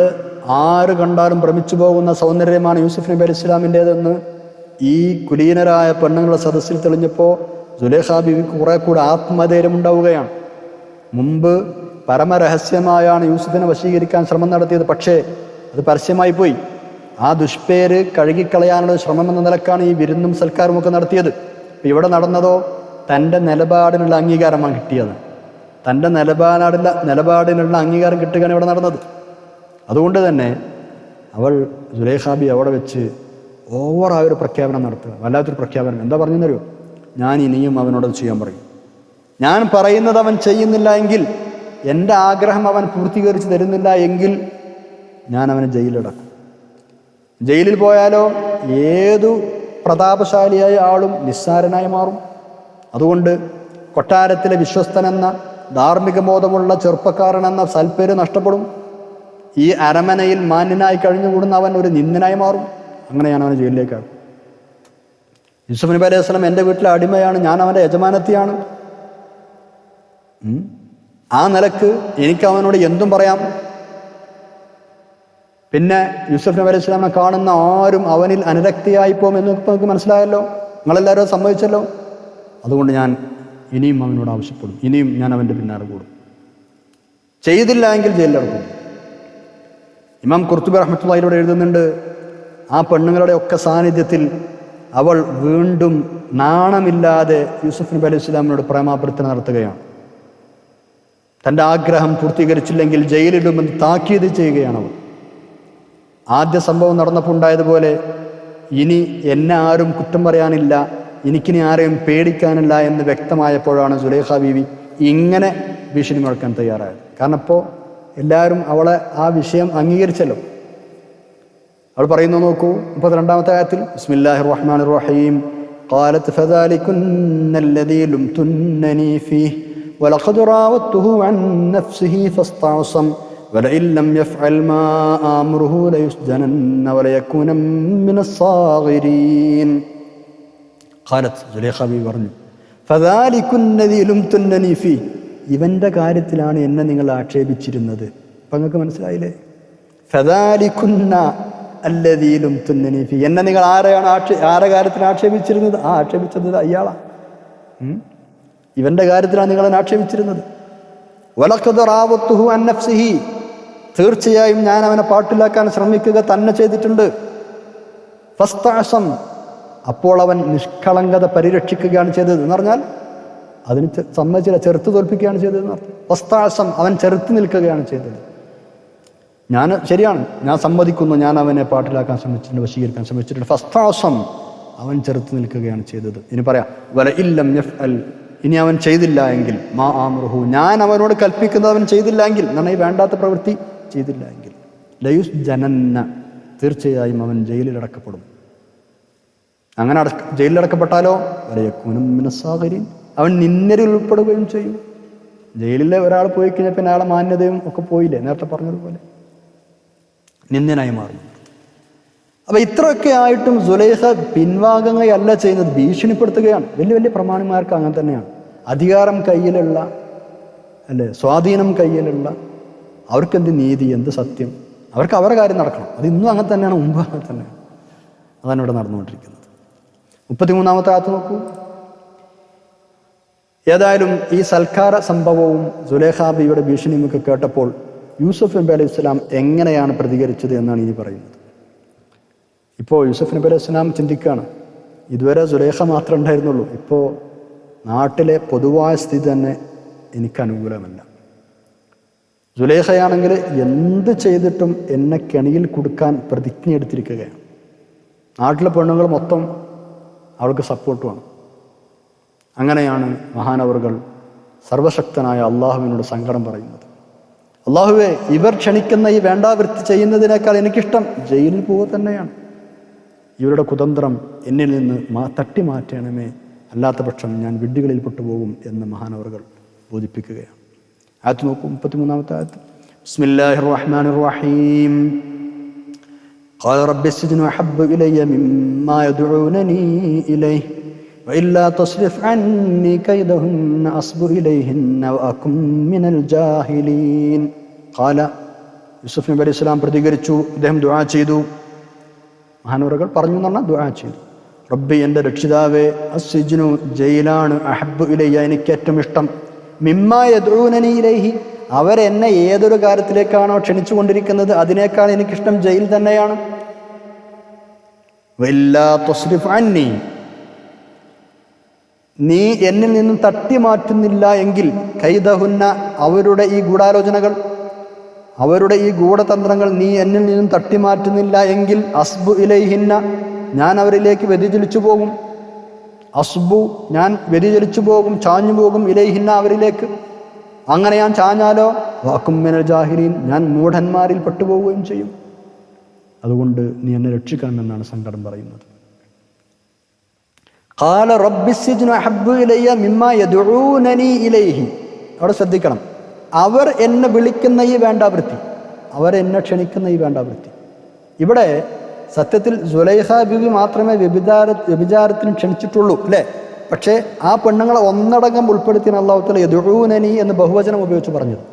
ആര് കണ്ടാലും ഭ്രമിച്ചു പോകുന്ന സൗന്ദര്യമാണ് യൂസുഫ് നബി അലൈഹി ഇസ്ലാമിൻ്റെതെന്ന് ഈ കുലീനരായ പെണ്ണുങ്ങളുടെ സദസ്സിൽ തെളിഞ്ഞപ്പോൾ സുലൈഖ ബീവിക്ക് കുറെ കൂടെ ആത്മധൈര്യം ഉണ്ടാവുകയാണ്. മുമ്പ് പരമരഹസ്യമായാണ് യൂസുഫിനെ വശീകരിക്കാൻ ശ്രമം നടത്തിയത്, പക്ഷേ അത് പരസ്യമായി പോയി. ആ ദുഷ്പേര് കഴുകിക്കളയാനുള്ള ശ്രമം എന്ന നിലക്കാണ് ഈ വിരുന്നും സൽക്കാരും ഒക്കെ നടത്തിയത്. ഇപ്പം ഇവിടെ നടന്നതോ തൻ്റെ നിലപാടിനുള്ള അംഗീകാരമാണ് കിട്ടിയത്. തൻ്റെ നിലപാടിനുള്ള അംഗീകാരം കിട്ടുകയാണ് ഇവിടെ നടന്നത്. അതുകൊണ്ട് തന്നെ അവൾ സുലൈഖ ബി അവിടെ വെച്ച് ഓവറായൊരു പ്രഖ്യാപനം നടത്തുക, വല്ലാത്തൊരു പ്രഖ്യാപനം. എന്താ പറഞ്ഞെന്നറിയോ? ഞാൻ ഇനിയും അവനോട് ചെയ്യാൻ പറയും. ഞാൻ പറയുന്നത് അവൻ ചെയ്യുന്നില്ല എങ്കിൽ, എൻ്റെ ആഗ്രഹം അവൻ പൂർത്തീകരിച്ച് തരുന്നില്ല എങ്കിൽ ഞാൻ അവനെ ജയിലിലടക്കും. ജയിലിൽ പോയാലോ ഏതു പ്രതാപശാലിയായ ആളും നിസ്സാരനായി മാറും. അതുകൊണ്ട് കൊട്ടാരത്തിലെ വിശ്വസ്തനെന്ന ധാർമ്മിക ബോധമുള്ള ചെറുപ്പക്കാരനെന്ന സൽപ്പേര് നഷ്ടപ്പെടും. ഈ അരമനയിൽ മാന്യനായി കഴിഞ്ഞുകൂടുന്ന അവൻ ഒരു നിന്ദനായി മാറും. അങ്ങനെയാണ് അവനെ ജയിലിലേക്കാണ്. യൂസുഫ് നബി അലൈഹി സ്വലം എൻ്റെ വീട്ടിലെ അടിമയാണ്, ഞാൻ അവൻ്റെ യജമാനത്തിയാണ്. ആ നിലക്ക് എനിക്ക് അവനോട് എന്തും പറയാം. പിന്നെ യൂസുഫ് നബി അലൈഹി സ്വലാമിനെ കാണുന്ന ആരും അവനിൽ അനുരക്തിയായി പോകും എന്ന് നമുക്ക് മനസ്സിലായല്ലോ, നിങ്ങളെല്ലാവരും സമ്മതിച്ചല്ലോ. അതുകൊണ്ട് ഞാൻ ഇനിയും അവനോട് ആവശ്യപ്പെടും, ഇനിയും ഞാൻ അവൻ്റെ പിന്നാലെ കൂടും. ചെയ്തില്ല എങ്കിൽ ജയിലിലിറക്കും. ഇമാം ഖുർത്തുബി റഹ്മത്തുള്ളാഹിയോട് എഴുതുന്നുണ്ട്, ആ പെണ്ണുങ്ങളുടെ ഒക്കെ സാന്നിധ്യത്തിൽ അവൾ വീണ്ടും നാണമില്ലാതെ യൂസുഫ് നബി അലൈഹി സ്വലാമിനോട് പ്രേമാഭ്യർത്ഥന നടത്തുകയാണ്. തൻ്റെ ആഗ്രഹം പൂർത്തീകരിച്ചില്ലെങ്കിൽ ജയിലിടുമെന്ന് താക്കീത് ചെയ്യുകയാണ് അവൾ. ആദ്യ സംഭവം നടന്നപ്പോൾ ഉണ്ടായതുപോലെ ഇനി എന്നെ ആരും കുറ്റം പറയാനില്ല, എനിക്കിനി ആരെയും പേടിക്കാനില്ല എന്ന് വ്യക്തമായപ്പോഴാണ് സുലൈഖ ബീവി ഇങ്ങനെ ഭീഷണി മുഴക്കാൻ തയ്യാറായത്. കാരണം ഇപ്പോൾ എല്ലാവരും അവളെ ആ വിഷയം അംഗീകരിച്ചല്ലോ. അവൾ പറയുന്നു, നോക്കൂ 32-ാമത്തെ ആയത്തിൽ, ബിസ്മില്ലാഹിർ റഹ്മാനിർ റഹീം, ഖാലത് ഫദാലികുന്ന അല്ലദീ ലുംതുന്നനി ഫീഹി വലഖദ് റാവത്തുഹു അൻ നഫ്സിഹി ഫസ്തഅസം വലഇൻ ലം യഫ്അൽ മാ ആമുറുഹു ലയുസ്ജനന്ന വലയകൂന മിനസ് സാഗിരീൻ. ഖാലത്ത് സുലൈഖ ബീവി പറഞ്ഞു, ഫദാലികുന്നദീ ലുംതുന്നനി ഫീ, ഇവന്റെ കാര്യത്തിലാണ് എന്നെ നിങ്ങൾ ആക്ഷേപിച്ചിരുന്നത്. അപ്പം നിങ്ങൾക്ക് മനസ്സിലായില്ലേ? ഫദാലികുന്ന അല്ലദീ ലുംതുന്നനി ഫീ, എന്നെ നിങ്ങൾ ആരെ കാര്യത്തിൽ ആക്ഷേപിച്ചിരുന്നത്? ആക്ഷേപിച്ചത് അയാളാ. ഇവന്റെ കാര്യത്തിലാണ് നിങ്ങൾ എന്നെ ആക്ഷേപിച്ചിരുന്നത്. വലഖദ് റാവത്തുഹു അൻ നഫ്സിഹി, തീർച്ചയായും ഞാൻ അവനെ പാട്ടിലാക്കാൻ ശ്രമിക്കുക തന്നെ ചെയ്തിട്ടുണ്ട്. ഫസ്തഅസം, അപ്പോൾ അവൻ നിഷ്കളങ്കത പരിരക്ഷിക്കുകയാണ് ചെയ്തത് എന്ന് പറഞ്ഞാൽ അതിന് സമ്മതിച്ചില്ല, ചെറുത്ത് തോൽപ്പിക്കുകയാണ് ചെയ്തതെന്ന് അർത്ഥം. ഫസ്തഅസം, അവൻ ചെറുത്ത് നിൽക്കുകയാണ് ചെയ്തത്. ശരിയാണ്, ഞാൻ സമ്മതിക്കുന്നു, ഞാൻ അവനെ പാട്ടിലാക്കാൻ ശ്രമിച്ചിട്ടുണ്ട്, വശീകരിക്കാൻ ശ്രമിച്ചിട്ടുണ്ട്. ഫസ്തഅസം, അവൻ ചെറുത്ത് നിൽക്കുകയാണ് ചെയ്തത്. ഇനി പറയാം, വലഇൻ ലം യഫ്അൽ, ഇനി അവൻ ചെയ്തില്ല എങ്കിൽ, മാ ആമുറുഹു, ഞാൻ അവനോട് കൽപ്പിക്കുന്നത് അവൻ ചെയ്തില്ല എങ്കിൽ, എന്നാൽ ഈ വേണ്ടാത്ത പ്രവൃത്തി ചെയ്തില്ല എങ്കിൽ, ലയുസ്ജനന്ന, തീർച്ചയായും അവൻ ജയിലിലടക്കപ്പെടും. അങ്ങനെ ജയിലിലടക്കപ്പെട്ടാലോ വലയകൂന മിനസ് സാഗിരീൻ, അവൻ നിന്ദരിൽ ഉൾപ്പെടുകയും ചെയ്യും. ജയിലിലെ ഒരാൾ പോയി കഴിഞ്ഞാൽ പിന്നെ അയാളെ മാന്യതയും ഒക്കെ പോയില്ലേ, നേരത്തെ പറഞ്ഞതുപോലെ നിന്ദനായി മാറും. അപ്പൊ ഇത്രയൊക്കെ ആയിട്ടും സുലൈഖ പിൻവാങ്ങുകയല്ല ചെയ്യുന്നത്, ഭീഷണിപ്പെടുത്തുകയാണ്. വലിയ വലിയ പ്രമാണിമാർക്ക് അങ്ങനെ തന്നെയാണ്. അധികാരം കയ്യിലുള്ള, അല്ലേ, സ്വാധീനം കയ്യിലുള്ള, അവർക്കെന്ത് നീതി, എന്ത് സത്യം, അവർക്ക് അവരുടെ കാര്യം നടക്കണം. അത് ഇന്നും അങ്ങനെ തന്നെയാണ്, മുമ്പ് അങ്ങനെ തന്നെയാണ്. അതാണ് ഇവിടെ നടന്നുകൊണ്ടിരിക്കുന്നത്. 33-ാമത്തെ ആയത്ത് നോക്കൂ. ഏതായാലും ഈ സൽക്കാര സംഭവവും സുലൈഖ ബീവിയുടെ ഭീഷണിയുമൊക്കെ കേട്ടപ്പോൾ യൂസുഫ് നബി അലൈഹി സ്വലാം എങ്ങനെയാണ് പ്രതികരിച്ചത് എന്നാണ് ഇനി പറയുന്നത്. ഇപ്പോൾ യൂസുഫ് നബി അലൈഹി സ്വലാം ചിന്തിക്കുകയാണ്, ഇതുവരെ സുലൈഖ മാത്രമേ ഉണ്ടായിരുന്നുള്ളൂ, ഇപ്പോൾ നാട്ടിലെ പൊതുവായ സ്ഥിതി തന്നെ എനിക്ക് അനുകൂലമല്ല. സുലൈഖയാണെങ്കിൽ എന്ത് ചെയ്തിട്ടും എന്നെ കെണിയിൽ കൊടുക്കാൻ പ്രതിജ്ഞ എടുത്തിരിക്കുകയാണ്. നാട്ടിലെ പെണ്ണുങ്ങൾ മൊത്തം അവൾക്ക് സപ്പോർട്ടുമാണ്. അങ്ങനെയാണ് മഹാനവറുകൾ സർവശക്തനായ അള്ളാഹുവിനോട് സങ്കടം പറയുന്നത്. അള്ളാഹുവേ, ഇവർ ക്ഷണിക്കുന്ന ഈ വേണ്ടാവൃത്തി ചെയ്യുന്നതിനേക്കാൾ എനിക്കിഷ്ടം ജയിലിൽ പോവുക തന്നെയാണ്. ഇവരുടെ കുതന്ത്രം എന്നിൽ നിന്ന് തട്ടി മാറ്റണമേ, അല്ലാത്ത പക്ഷം ഞാൻ വിഡ്ഢികളിൽ പെട്ടുപോകും എന്ന് മഹാനവറുകൾ ബോധിപ്പിക്കുകയാണ്. ആയത്ത് നോക്കൂ, 33-ാമത്തെ ആയത്ത്. ബിസ്മില്ലാഹിർ റഹ്മാനിർ റഹീം. ഖാല റബ്ബി അസ്ജിനു അഹബ്ബു ഇലയ്യ മിമ്മാ യദ്ഊനനി ഇലൈഹി വഇല്ലാ തസ്രിഫ് അന്നി കൈദഹുന്ന അസ്ബു ഇലൈഹിന്ന വഅകും മിനൽ ജാഹിലീൻ. ഖാല, യൂസുഫ് നബി അലൈഹി സ്വലാം പ്രതികരിച്ചു, അദ്ദേഹം ദുആ ചെയ്തു. മഹാനവറുകൾ പറഞ്ഞു എന്ന് പറഞ്ഞാൽ ദുആ ചെയ്തു. റബ്ബി, എൻ്റെ രക്ഷിതാവേ, അസ്ജിനു, ജയിലാണ്, അഹബ്ബു ഇലയ്യ, എനിക്ക് ഏറ്റവും ഇഷ്ടം, മിമ്മാ യദ്ഊനനി ഇലൈഹി, അവരെന്നെ ഏതൊരു കാര്യത്തിലേക്കാണോ ക്ഷണിച്ചു കൊണ്ടിരിക്കുന്നത് അതിനേക്കാൾ എനിക്കിഷ്ടം ജയിൽ തന്നെയാണ്. വഇല്ലാ തസ്രിഫ് അന്നി, നീ എന്നിൽ നിന്നും തട്ടി മാറ്റുന്നില്ല എങ്കിൽ, കൈദഹുന്ന, അവരുടെ ഈ ഗൂഢാലോചനകൾ, അവരുടെ ഈ ഗൂഢതന്ത്രങ്ങൾ നീ എന്നിൽ നിന്നും തട്ടി മാറ്റുന്നില്ല എങ്കിൽ, അസ്ബു ഇലൈഹിന്ന, ഞാൻ അവരിലേക്ക് വ്യതിചലിച്ചു പോകും. അസ്ബു, ഞാൻ വ്യതിചലിച്ചു പോകും, ചാഞ്ഞു പോകും, ഇലൈഹിന്ന, അവരിലേക്ക്. അങ്ങനെ ഞാൻ ചാഞ്ഞാലോ വഅകും മിനൽ ജാഹിലീൻ, ഞാൻ മൂഢന്മാരിൽ പെട്ടുപോവുകയും ചെയ്യും. അതുകൊണ്ട് നീ എന്നെ രക്ഷിക്കണമെന്നാണ് സങ്കടം പറയുന്നത്. ഖാല റബ്ബി അസ്ജിനു അഹബ്ബു ഇലയ്യ മിമ്മാ യദ്ഊനനി ഇലൈഹി. അവിടെ ശ്രദ്ധിക്കണം, അവർ എന്നെ വിളിക്കുന്ന ഈ വേണ്ടാവൃത്തി, അവരെന്നെ ക്ഷണിക്കുന്ന ഈ വേണ്ടാവൃത്തി. ഇവിടെ സത്യത്തിൽ സുലൈഖ ബീവി മാത്രമേ വ്യഭിചാരത്തിന് ക്ഷണിച്ചിട്ടുള്ളൂ, അല്ലേ? പക്ഷേ ആ പെണ്ണുങ്ങളെ ഒന്നടങ്കം ഉൾപ്പെടുത്തിയാണ് അല്ലാഹു തആല യദ്ഊനനി എന്ന് ബഹുവചനം ഉപയോഗിച്ച് പറഞ്ഞത്.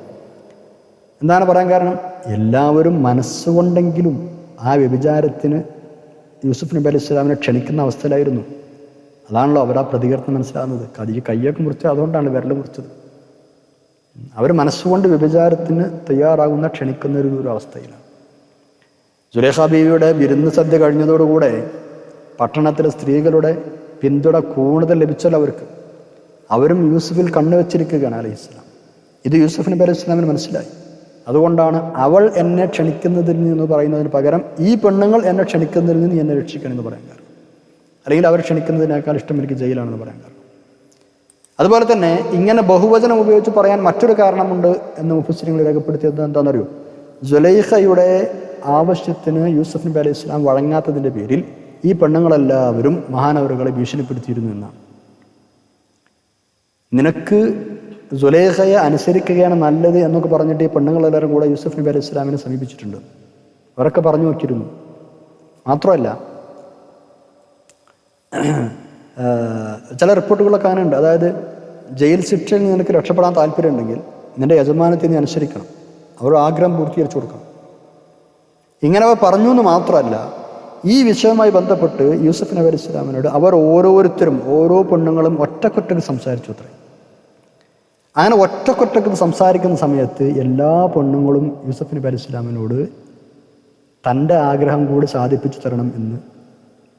എന്താണ് പറയാൻ കാരണം? എല്ലാവരും മനസ്സുകൊണ്ടെങ്കിലും ആ വ്യഭിചാരത്തിന് യൂസുഫ് നബി അലൈഹി സ്വലാമിനെ ക്ഷണിക്കുന്ന അവസ്ഥയിലായിരുന്നു. അതാണല്ലോ അവരാ പ്രതികരണം മനസ്സിലാകുന്നത്. കയ്യൊക്കെ മുറിച്ചത് അതുകൊണ്ടാണ് വിരൽ മുറിച്ചത്. അവർ മനസ്സുകൊണ്ട് വ്യഭിചാരത്തിന് തയ്യാറാകുന്ന, ക്ഷണിക്കുന്ന ഒരു അവസ്ഥയിലാണ്. സുലൈഖ ബീവിയുടെ വിരുന്ന് സദ്യ കഴിഞ്ഞതോടുകൂടെ പട്ടണത്തിലെ സ്ത്രീകളുടെ പിന്തുണ കൂടുതൽ ലഭിച്ചല്ലോ അവർക്ക്. അവരും യൂസുഫിൽ കണ്ണുവെച്ചിരിക്കുകയാണ് അലൈഹിസ്സലാം. ഇത് യൂസുഫ് നബി അലൈഹി സ്വലാമിന് മനസ്സിലായി. അതുകൊണ്ടാണ് അവൾ എന്നെ ക്ഷണിക്കുന്നതിൽ നിന്ന് പറയുന്നതിന് പകരം ഈ പെണ്ണുങ്ങൾ എന്നെ ക്ഷണിക്കുന്നതിൽ നിന്ന് എന്നെ രക്ഷിക്കണമെന്ന് പറയാൻ കാരണം, അല്ലെങ്കിൽ അവർ ക്ഷണിക്കുന്നതിനേക്കാൾ ഇഷ്ടം എനിക്ക് ജയിലാണെന്ന് പറയാൻ കാരണം. അതുപോലെ തന്നെ ഇങ്ങനെ ബഹുവചനം ഉപയോഗിച്ച് പറയാൻ മറ്റൊരു കാരണമുണ്ട് എന്ന് മുഫസ്സിറുകൾ രേഖപ്പെടുത്തിയത് എന്താണെന്നറിയോ? സുലൈഖയുടെ ആവശ്യത്തിന് യൂസുഫ് നബി അലൈഹി സ്വലാം വഴങ്ങാത്തതിൻ്റെ പേരിൽ ഈ പെണ്ണുങ്ങളെല്ലാവരും മഹാനവറുകളെ ഭീഷണിപ്പെടുത്തിയിരുന്നു എന്നാണ്. നിനക്ക് സുലൈഖയെ അനുസരിക്കുകയാണ് നല്ലത് എന്നൊക്കെ പറഞ്ഞിട്ട് ഈ പെണ്ണുങ്ങളെല്ലാവരും കൂടെ യൂസുഫ് നബി അലൈഹി ഇസ്ലാമിനെ സമീപിച്ചിട്ടുണ്ട്. അവരൊക്കെ പറഞ്ഞു നോക്കിയിരുന്നു. മാത്രമല്ല ചില റിപ്പോർട്ടുകളൊക്കെ അങ്ങനെയുണ്ട്. അതായത് ജയിൽ ശിക്ഷയിൽ നിനക്ക് രക്ഷപ്പെടാൻ താല്പര്യമുണ്ടെങ്കിൽ നിന്റെ യജമാനത്തെ നീ അനുസരിക്കണം, അവരുടെ ആഗ്രഹം പൂർത്തീകരിച്ചു കൊടുക്കണം. ഇങ്ങനെ അവർ പറഞ്ഞു എന്ന് മാത്രമല്ല, ഈ വിഷയവുമായി ബന്ധപ്പെട്ട് യൂസുഫ് നബി അലൈഹി ഇസ്ലാമിനോട് അവർ ഓരോരുത്തരും ഓരോ പെണ്ണുങ്ങളും ഒറ്റക്കൊറ്റക്ക് സംസാരിച്ചു അത്രേ. അങ്ങനെ ഒറ്റക്കൊറ്റക്ക് സംസാരിക്കുന്ന സമയത്ത് എല്ലാ പെണ്ണുങ്ങളും യൂസുഫ് നബി അലൈഹി ഇസ്ലാമിനോട് തൻ്റെ ആഗ്രഹം കൂടി സാധിപ്പിച്ചു തരണം എന്ന്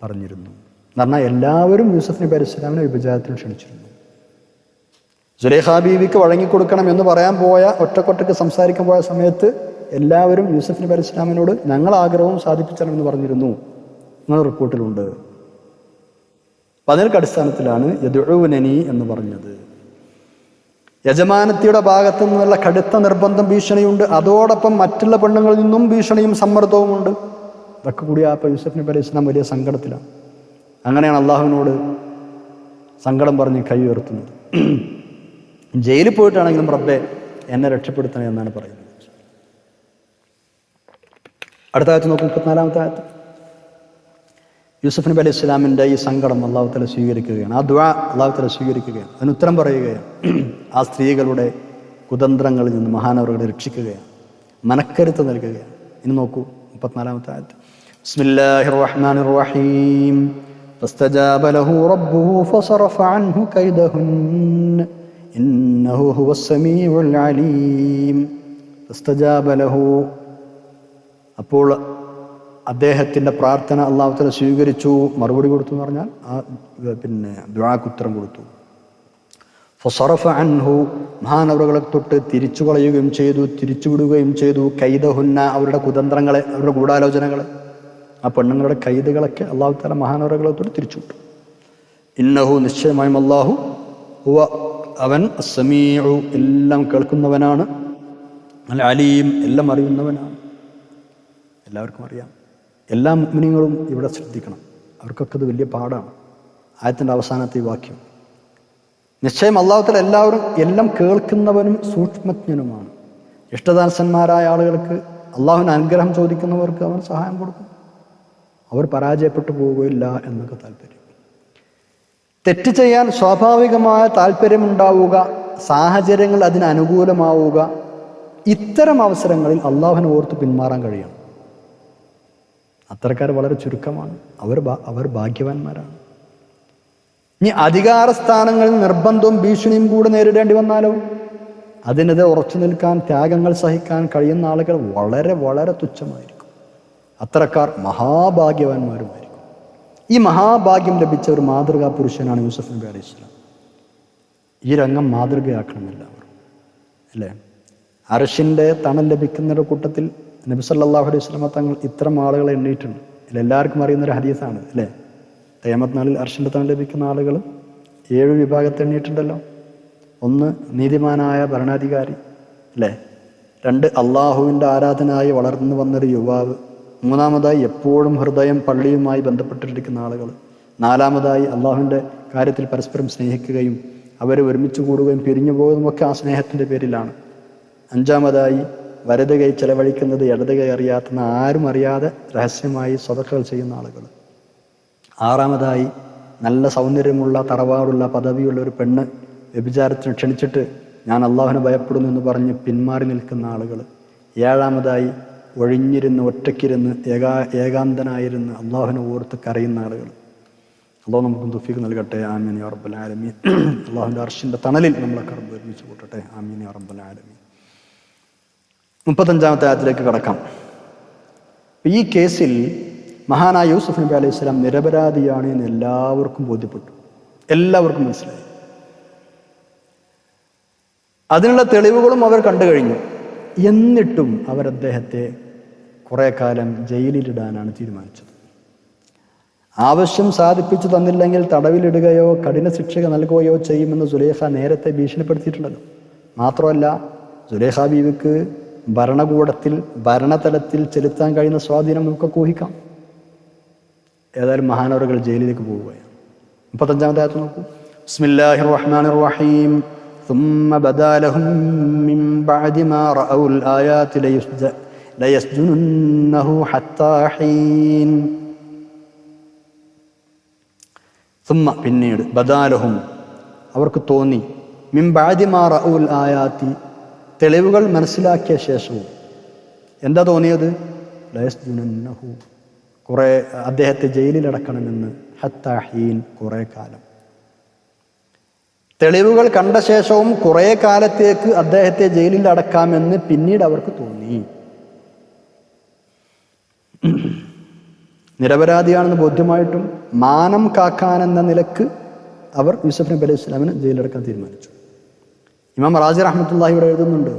പറഞ്ഞിരുന്നു. എന്ന് പറഞ്ഞാൽ എല്ലാവരും യൂസുഫ് നബി അലൈഹി ഇസ്ലാമിനെ വിഭജനത്തിൽ ക്ഷണിച്ചിരുന്നു. സുലൈഖ ബീവിക്ക് വഴങ്ങിക്കൊടുക്കണം എന്ന് പറയാൻ പോയ, ഒറ്റക്കൊറ്റക്ക് സംസാരിക്കാൻ പോയ സമയത്ത് എല്ലാവരും യൂസുഫ് നബി അലൈഹി ഇസ്ലാമിനോട് ഞങ്ങൾ ആഗ്രഹവും സാധിപ്പിച്ചു തരണം എന്ന് പറഞ്ഞിരുന്നു എന്ന റിപ്പോർട്ടിലുണ്ട്. അപ്പം അതിനൊക്കെ അടിസ്ഥാനത്തിലാണ് യദ്ഉനനി എന്ന് പറഞ്ഞത്. യജമാനത്തിയുടെ ഭാഗത്തു നിന്നുള്ള കടുത്ത നിർബന്ധം, ഭീഷണിയുണ്ട്. അതോടൊപ്പം മറ്റുള്ള പെണ്ണുങ്ങളിൽ നിന്നും ഭീഷണിയും സമ്മർദ്ദവുമുണ്ട്. ഇതൊക്കെ കൂടി അപ്പോൾ യൂസുഫ് നബി അലൈഹി ഇസ്ലാം വലിയ സങ്കടത്തിലാണ്. അങ്ങനെയാണ് അള്ളാഹുവിനോട് സങ്കടം പറഞ്ഞ് കൈ ഉയർത്തുന്നത്. ജയിലിൽ പോയിട്ടാണെങ്കിലും റബ്ബേ എന്നെ രക്ഷപ്പെടുത്തണേ എന്നാണ് പറയുന്നത്. അടുത്ത ആയത്ത് നോക്കും, 34-ാമത്തെ ആയത്ത്. യൂസുഫ് നബി അലൈഹി ഇസ്ലാമിൻ്റെ ഈ സങ്കടം അള്ളാഹു തആല സ്വീകരിക്കുകയാണ്. ആ ദുആ അള്ളാഹു തആല സ്വീകരിക്കുകയാണ്. അതിന് ഉത്തരം പറയുകയാണ്. ആ സ്ത്രീകളുടെ കുതന്ത്രങ്ങളിൽ നിന്ന് മഹാനവറുകളെ രക്ഷിക്കുകയാണ്, മനക്കരുത്ത് നൽകുകയാണ്. ഇനി നോക്കൂ 34-ാമത്തെ ആയത്ത്. ബിസ്മില്ലാഹിർ റഹ്മാനിർ റഹീം. ഫസ്തജാബ ലഹു റബ്ബുഹു ഫസറഫ അൻഹു കൈദഹുന്ന ഇന്നഹു ഹുവസ് സമീഉൽ അലീം. ഫസ്തജാബ ലഹു, അപ്പോൾ അദ്ദേഹത്തിൻ്റെ പ്രാർത്ഥന അല്ലാഹു തആല സ്വീകരിച്ചു, മറുപടി കൊടുത്തു എന്ന് പറഞ്ഞാൽ ദുആക്ക് ഉത്തരം കൊടുത്തു. ഫസറഫ അൻഹു, മഹാനവറുകളെ തൊട്ട് തിരിച്ചു കളയുകയും ചെയ്തു, തിരിച്ചുവിടുകയും ചെയ്തു. കൈദഹുന്ന, അവരുടെ കുതന്ത്രങ്ങളെ, അവരുടെ ഗൂഢാലോചനകളെ, ആ പെണ്ണുങ്ങളുടെ കൈദുകളൊക്കെ അല്ലാഹു തആല മഹാനവറുകളെ തൊട്ട് തിരിച്ചുവിട്ടു. ഇന്നഹു, നിശ്ചയമായും അല്ലാഹു, ഹുവ അവൻ, അസ്സമീഉ, എല്ലാം കേൾക്കുന്നവനാണ്, അൽ അലീം, എല്ലാം അറിയുന്നവനാണ്. എല്ലാവർക്കും അറിയാം. എല്ലാ മുഅ്മിനീങ്ങളും ഇവിടെ ശ്രദ്ധിക്കണം. അവർക്കൊക്കെ അത് വലിയ പാടാണ്. ആയത്തിൻ്റെ അവസാനത്തെ ഈ വാക്യം, നിശ്ചയം അല്ലാഹു തആല എല്ലാം കേൾക്കുന്നവനും സൂക്ഷ്മജ്ഞനുമാണ്. ഇഷ്ടദാസന്മാരായ ആളുകൾക്ക്, അള്ളാഹുവിന് അനുഗ്രഹം ചോദിക്കുന്നവർക്ക് അവൻ സഹായം കൊടുക്കും. അവർ പരാജയപ്പെട്ടു പോവുകയില്ല എന്നൊക്കെ താല്പര്യം. തെറ്റ് ചെയ്യാൻ സ്വാഭാവികമായ താല്പര്യമുണ്ടാവുക, സാഹചര്യങ്ങൾ അതിന് അനുകൂലമാവുക, ഇത്തരം അവസരങ്ങളിൽ അള്ളാഹുവിനെ ഓർത്ത് പിന്മാറാൻ കഴിയണം. അത്തരക്കാർ വളരെ ചുരുക്കമാണ്. അവർ ഭാഗ്യവാന്മാരാണ്. ഇനി അധികാര സ്ഥാനങ്ങളിൽ നിർബന്ധവും ഭീഷണിയും കൂടെ നേരിടേണ്ടി വന്നാലോ, അതിനെതിരെ ഉറച്ചു നിൽക്കാൻ, ത്യാഗങ്ങൾ സഹിക്കാൻ കഴിയുന്ന ആളുകൾ വളരെ വളരെ തുച്ഛമായിരിക്കും. അത്തരക്കാർ മഹാഭാഗ്യവാന്മാരുമായിരിക്കും. ഈ മഹാഭാഗ്യം ലഭിച്ച ഒരു മാതൃകാ പുരുഷനാണ് യൂസുഫ് നബി അലൈഹി ഇസ്ലാം. ഈ രംഗം മാതൃകയാക്കണം എല്ലാവരും, അല്ലേ? അർശിൻ്റെ തണൽ ലഭിക്കുന്നവരുടെ കൂട്ടത്തിൽ നബി സല്ലല്ലാഹു അലൈഹി വസല്ലം തങ്ങൾ ഇത്തരം ആളുകളെ എണ്ണിയിട്ടുണ്ട്. എല്ലാവർക്കും അറിയുന്നൊരു ഹദീസാണ്, അല്ലേ? ഖിയാമത്ത് നാളിൽ അർശിൻ്റെ തണൽ ലഭിക്കുന്ന ആളുകൾ 7 വിഭാഗത്തെ എണ്ണിയിട്ടുണ്ടല്ലോ. 1, നീതിമാനായ ഭരണാധികാരി, അല്ലേ? 2, അള്ളാഹുവിൻ്റെ ആരാധനായി വളർന്നു വന്നൊരു യുവാവ്. 3-ാമതായി എപ്പോഴും ഹൃദയം പള്ളിയുമായി ബന്ധപ്പെട്ടിരിക്കുന്ന ആളുകൾ. 4-ാമതായി അള്ളാഹുവിൻ്റെ കാര്യത്തിൽ പരസ്പരം സ്നേഹിക്കുകയും അവർ ഒരുമിച്ച് കൂടുകയും പിരിഞ്ഞു പോകുന്നതൊക്കെ ആ സ്നേഹത്തിൻ്റെ പേരിലാണ്. 5-ാമതായി വലത് കൈ ചെലവഴിക്കുന്നത് ഇടത് കൈ അറിയാത്ത, ആരും അറിയാതെ രഹസ്യമായി സ്വതക്കകൾ ചെയ്യുന്ന ആളുകൾ. 6-ാമതായി നല്ല സൗന്ദര്യമുള്ള, തറവാടുള്ള, പദവിയുള്ള ഒരു പെണ്ണ് വ്യഭിചാരത്തിന് ക്ഷണിച്ചിട്ട് ഞാൻ അള്ളാഹുവിനെ ഭയപ്പെടുന്നു എന്ന് പറഞ്ഞ് പിന്മാറി നിൽക്കുന്ന ആളുകൾ. 7-ാമതായി ഒഴിഞ്ഞിരുന്ന്, ഒറ്റയ്ക്കിരുന്ന്, ഏകാന്തനായിരുന്ന് അള്ളാഹുവിനെ ഓർത്ത് കരയുന്ന ആളുകൾ. അള്ളാഹു നമുക്ക് തൗഫീഖ് നൽകട്ടെ. ആമീൻ യാ റബ്ബൽ ആലമീൻ. അള്ളാഹുവിൻ്റെ അർശിൻ്റെ തണലിൽ നമ്മളെ കർമ്മം ഒരുമിച്ച് കൂട്ടട്ടെ. ആമീൻ യാ റബ്ബൽ ആലമീൻ. 35-ാമത്തെ ആയത്തിലേക്ക് കടക്കാം. ഈ കേസിൽ മഹാനായ യൂസുഫ് നബി അലൈഹി സ്വലാം നിരപരാധിയാണ് എന്ന് എല്ലാവർക്കും ബോധ്യപ്പെട്ടു, എല്ലാവർക്കും മനസ്സിലായി. അതിനുള്ള തെളിവുകളും അവർ കണ്ടു കഴിഞ്ഞു. എന്നിട്ടും അവർ അദ്ദേഹത്തെ കുറേ കാലം ജയിലിലിടാനാണ് തീരുമാനിച്ചത്. ആവശ്യം സാധിപ്പിച്ചു തന്നില്ലെങ്കിൽ തടവിലിടുകയോ കഠിന ശിക്ഷ നൽകുകയോ ചെയ്യുമെന്ന് സുലൈഖ നേരത്തെ ഭീഷണിപ്പെടുത്തിയിട്ടുണ്ടല്ലോ. മാത്രമല്ല, സുലൈഖ ബീവിക്ക് ഭരണകൂടത്തിൽ, ഭരണതലത്തിൽ ചെലുത്താൻ കഴിയുന്ന സ്വാധീനം നമുക്ക് ഊഹിക്കാം. ഏതായാലും മഹാനവറുകൾ ജയിലിലേക്ക് പോവുകയാണ്. 35-ാമത്തെ ആയത്ത് നോക്കൂ. ബിസ്മില്ലാഹിർ റഹ്മാനിർ റഹീം. ثم بدا لهم من بعد ما رأوا الآيات ليسجننه حتى حين. ثم പിന്നീട് ബദാലഹും അവർക്ക് തോന്നി മിൻ ബഅദി മാ റഅഉൽ ആയാതി തെളിവുകൾ മനസ്സിലാക്കിയ ശേഷവും എന്താ തോന്നിയത്? ലയസ്ജുനന്നഹു കുറേ അദ്ദേഹത്തെ ജയിലിലടക്കണമെന്ന്, ഹത്താ ഹീൻ കുറേ കാലം. തെളിവുകൾ കണ്ട ശേഷവും കുറേ കാലത്തേക്ക് അദ്ദേഹത്തെ ജയിലിൽ അടക്കാമെന്ന് പിന്നീട് അവർക്ക് തോന്നി. നിരപരാധിയാണെന്ന് ബോധ്യമായിട്ടും മാനം കാക്കാനെന്ന നിലക്ക് അവർ യൂസഫ് നബി അലൈഹി ഇസ്ലാമിനെ ജയിലിലടക്കാൻ തീരുമാനിച്ചു. ഇമാം റാസി റഹ്മത്തുള്ളാഹി ഇവിടെ എഴുതുന്നുണ്ട്,